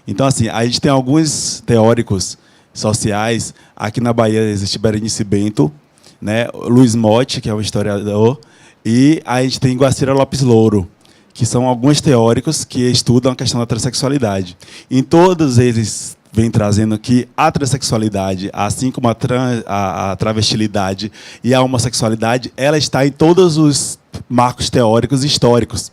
Então, assim, a gente tem alguns teóricos sociais. Aqui na Bahia existe Berenice Bento, né? Luiz Motti, que é um historiador, e a gente tem Guacira Lopes Louro, que são alguns teóricos que estudam a questão da transexualidade. Em todos eles vem trazendo que a transexualidade, assim como a travestilidade e a homossexualidade, ela está em todos os marcos teóricos e históricos.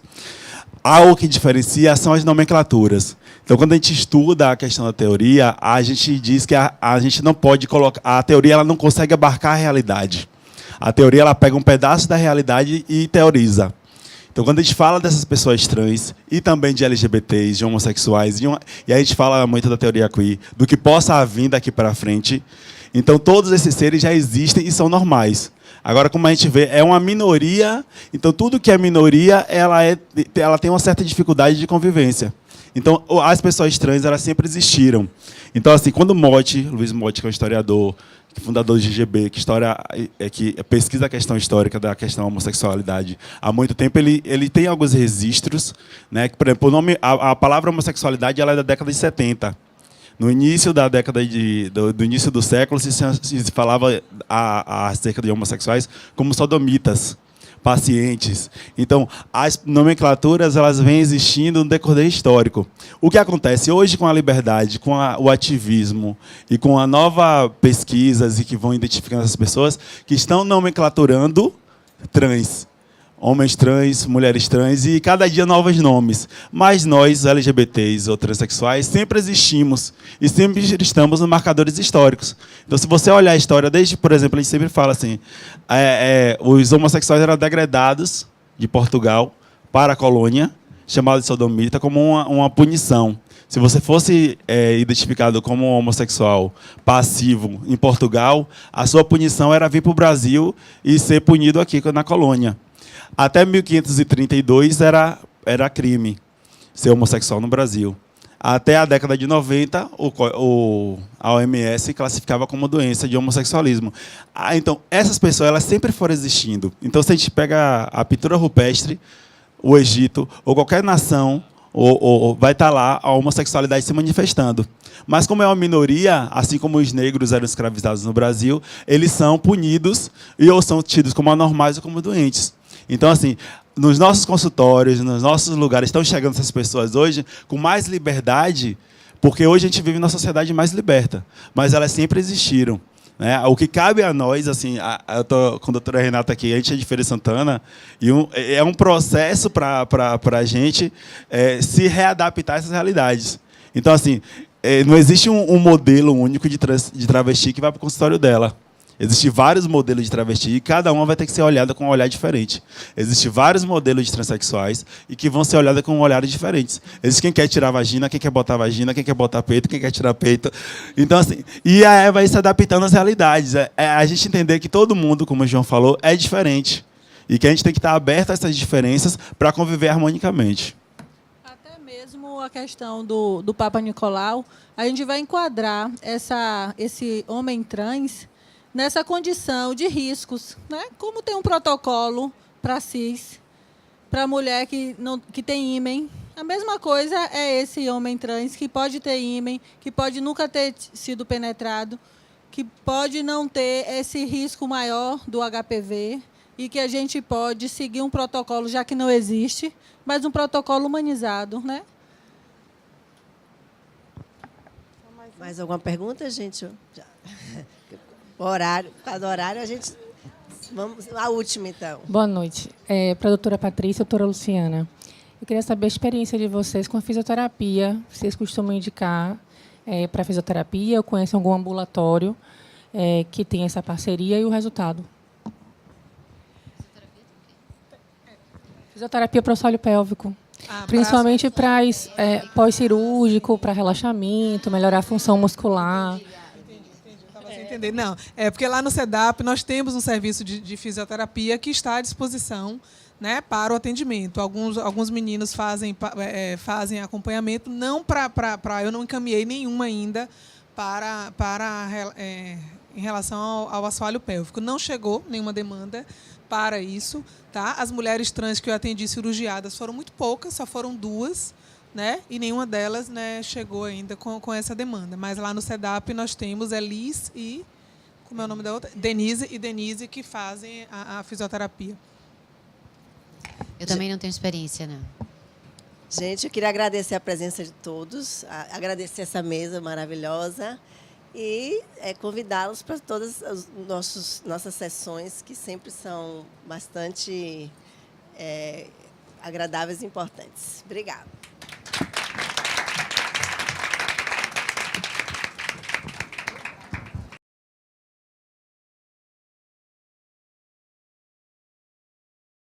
Algo que diferencia são as nomenclaturas. Então, quando a gente estuda a questão da teoria, a gente diz que a gente não pode colocar... A teoria ela não consegue abarcar a realidade. A teoria ela pega um pedaço da realidade e teoriza. Então, quando a gente fala dessas pessoas trans e também de LGBTs, de homossexuais, e a gente fala muito da teoria queer, do que possa vir daqui para frente, então todos esses seres já existem e são normais. Agora, como a gente vê, é uma minoria, então tudo que é minoria, ela tem uma certa dificuldade de convivência. Então, as pessoas trans, elas sempre existiram. Então, assim, quando Luiz Motti, que é um historiador, fundador do GGB, que pesquisa a questão histórica da questão da homossexualidade há muito tempo, ele tem alguns registros, né? Que, por exemplo, a palavra homossexualidade ela é da década de 70. No início da década do início do século, se falava acerca de homossexuais como sodomitas, pacientes. Então, as nomenclaturas elas vêm existindo no decorrer histórico. O que acontece hoje com a liberdade, com o ativismo e com a nova pesquisas e que vão identificando essas pessoas que estão nomenclaturando trans. Homens trans, mulheres trans e cada dia novos nomes. Mas nós, LGBTs ou transexuais, sempre existimos e sempre estamos nos marcadores históricos. Então, se você olhar a história, desde, por exemplo, a gente sempre fala assim, os homossexuais eram degradados de Portugal para a colônia, chamado de sodomita, como uma punição. Se você fosse identificado como homossexual passivo em Portugal, a sua punição era vir para o Brasil e ser punido aqui na colônia. Até 1532 era crime ser homossexual no Brasil. Até a década de 90, a OMS classificava como doença de homossexualismo. Então, essas pessoas elas sempre foram existindo. Então, se a gente pega a pintura rupestre, o Egito, ou qualquer nação, vai estar lá a homossexualidade se manifestando. Mas como é uma minoria, assim como os negros eram escravizados no Brasil, eles são punidos ou são tidos como anormais ou como doentes. Então, assim, nos nossos consultórios, nos nossos lugares, estão chegando essas pessoas hoje com mais liberdade, porque hoje a gente vive numa sociedade mais liberta, mas elas sempre existiram. Né? O que cabe a nós, assim, eu estou com a doutora Renata aqui, a gente é de Feira de Santana, e é um processo para a gente se readaptar a essas realidades. Então, assim, não existe um modelo único de travesti que vai para o consultório dela. Existem vários modelos de travesti e cada uma vai ter que ser olhada com um olhar diferente. Existem vários modelos de transexuais e que vão ser olhadas com olhares diferentes. Existe quem quer tirar vagina, quem quer botar vagina, quem quer botar peito, quem quer tirar peito. Então, assim, e aí vai se adaptando às realidades. A gente entender que todo mundo, como o João falou, é diferente. E que a gente tem que estar aberto a essas diferenças para conviver harmonicamente. Até mesmo a questão do Papa Nicolau, a gente vai enquadrar esse homem trans nessa condição de riscos, né? Como tem um protocolo para cis, para mulher que tem ímen, a mesma coisa é esse homem trans que pode ter ímen, que pode nunca ter sido penetrado. que pode não ter esse risco maior do HPV e que a gente pode seguir um protocolo, já que não existe, mas um protocolo humanizado, né? Mais alguma pergunta, gente? Já. O horário, por causa do horário, a gente... Vamos à última, então. Boa noite. Para a doutora Patrícia e doutora Luciana. Eu queria saber a experiência de vocês com a fisioterapia. Vocês costumam indicar para fisioterapia ou conhecem algum ambulatório que tem essa parceria e o resultado? Fisioterapia para o assoalho pélvico. Principalmente para pós-cirúrgico, para relaxamento, melhorar a função muscular. Entender. Não, porque lá no CEDAP nós temos um serviço de fisioterapia que está à disposição, né, para o atendimento. Alguns meninos fazem acompanhamento, não eu não encaminhei nenhuma ainda em relação ao assoalho pélvico. Não chegou nenhuma demanda para isso. Tá? As mulheres trans que eu atendi cirurgiadas foram muito poucas, só foram 2, né? E nenhuma delas, né, chegou ainda com essa demanda. Mas lá no CEDAP nós temos Elis e, como é o nome da outra? Denise, que fazem a fisioterapia. Eu também não tenho experiência, não. Gente, eu queria agradecer a presença de todos, agradecer essa mesa maravilhosa e convidá-los para todas as nossas sessões, que sempre são bastante agradáveis e importantes. Obrigada.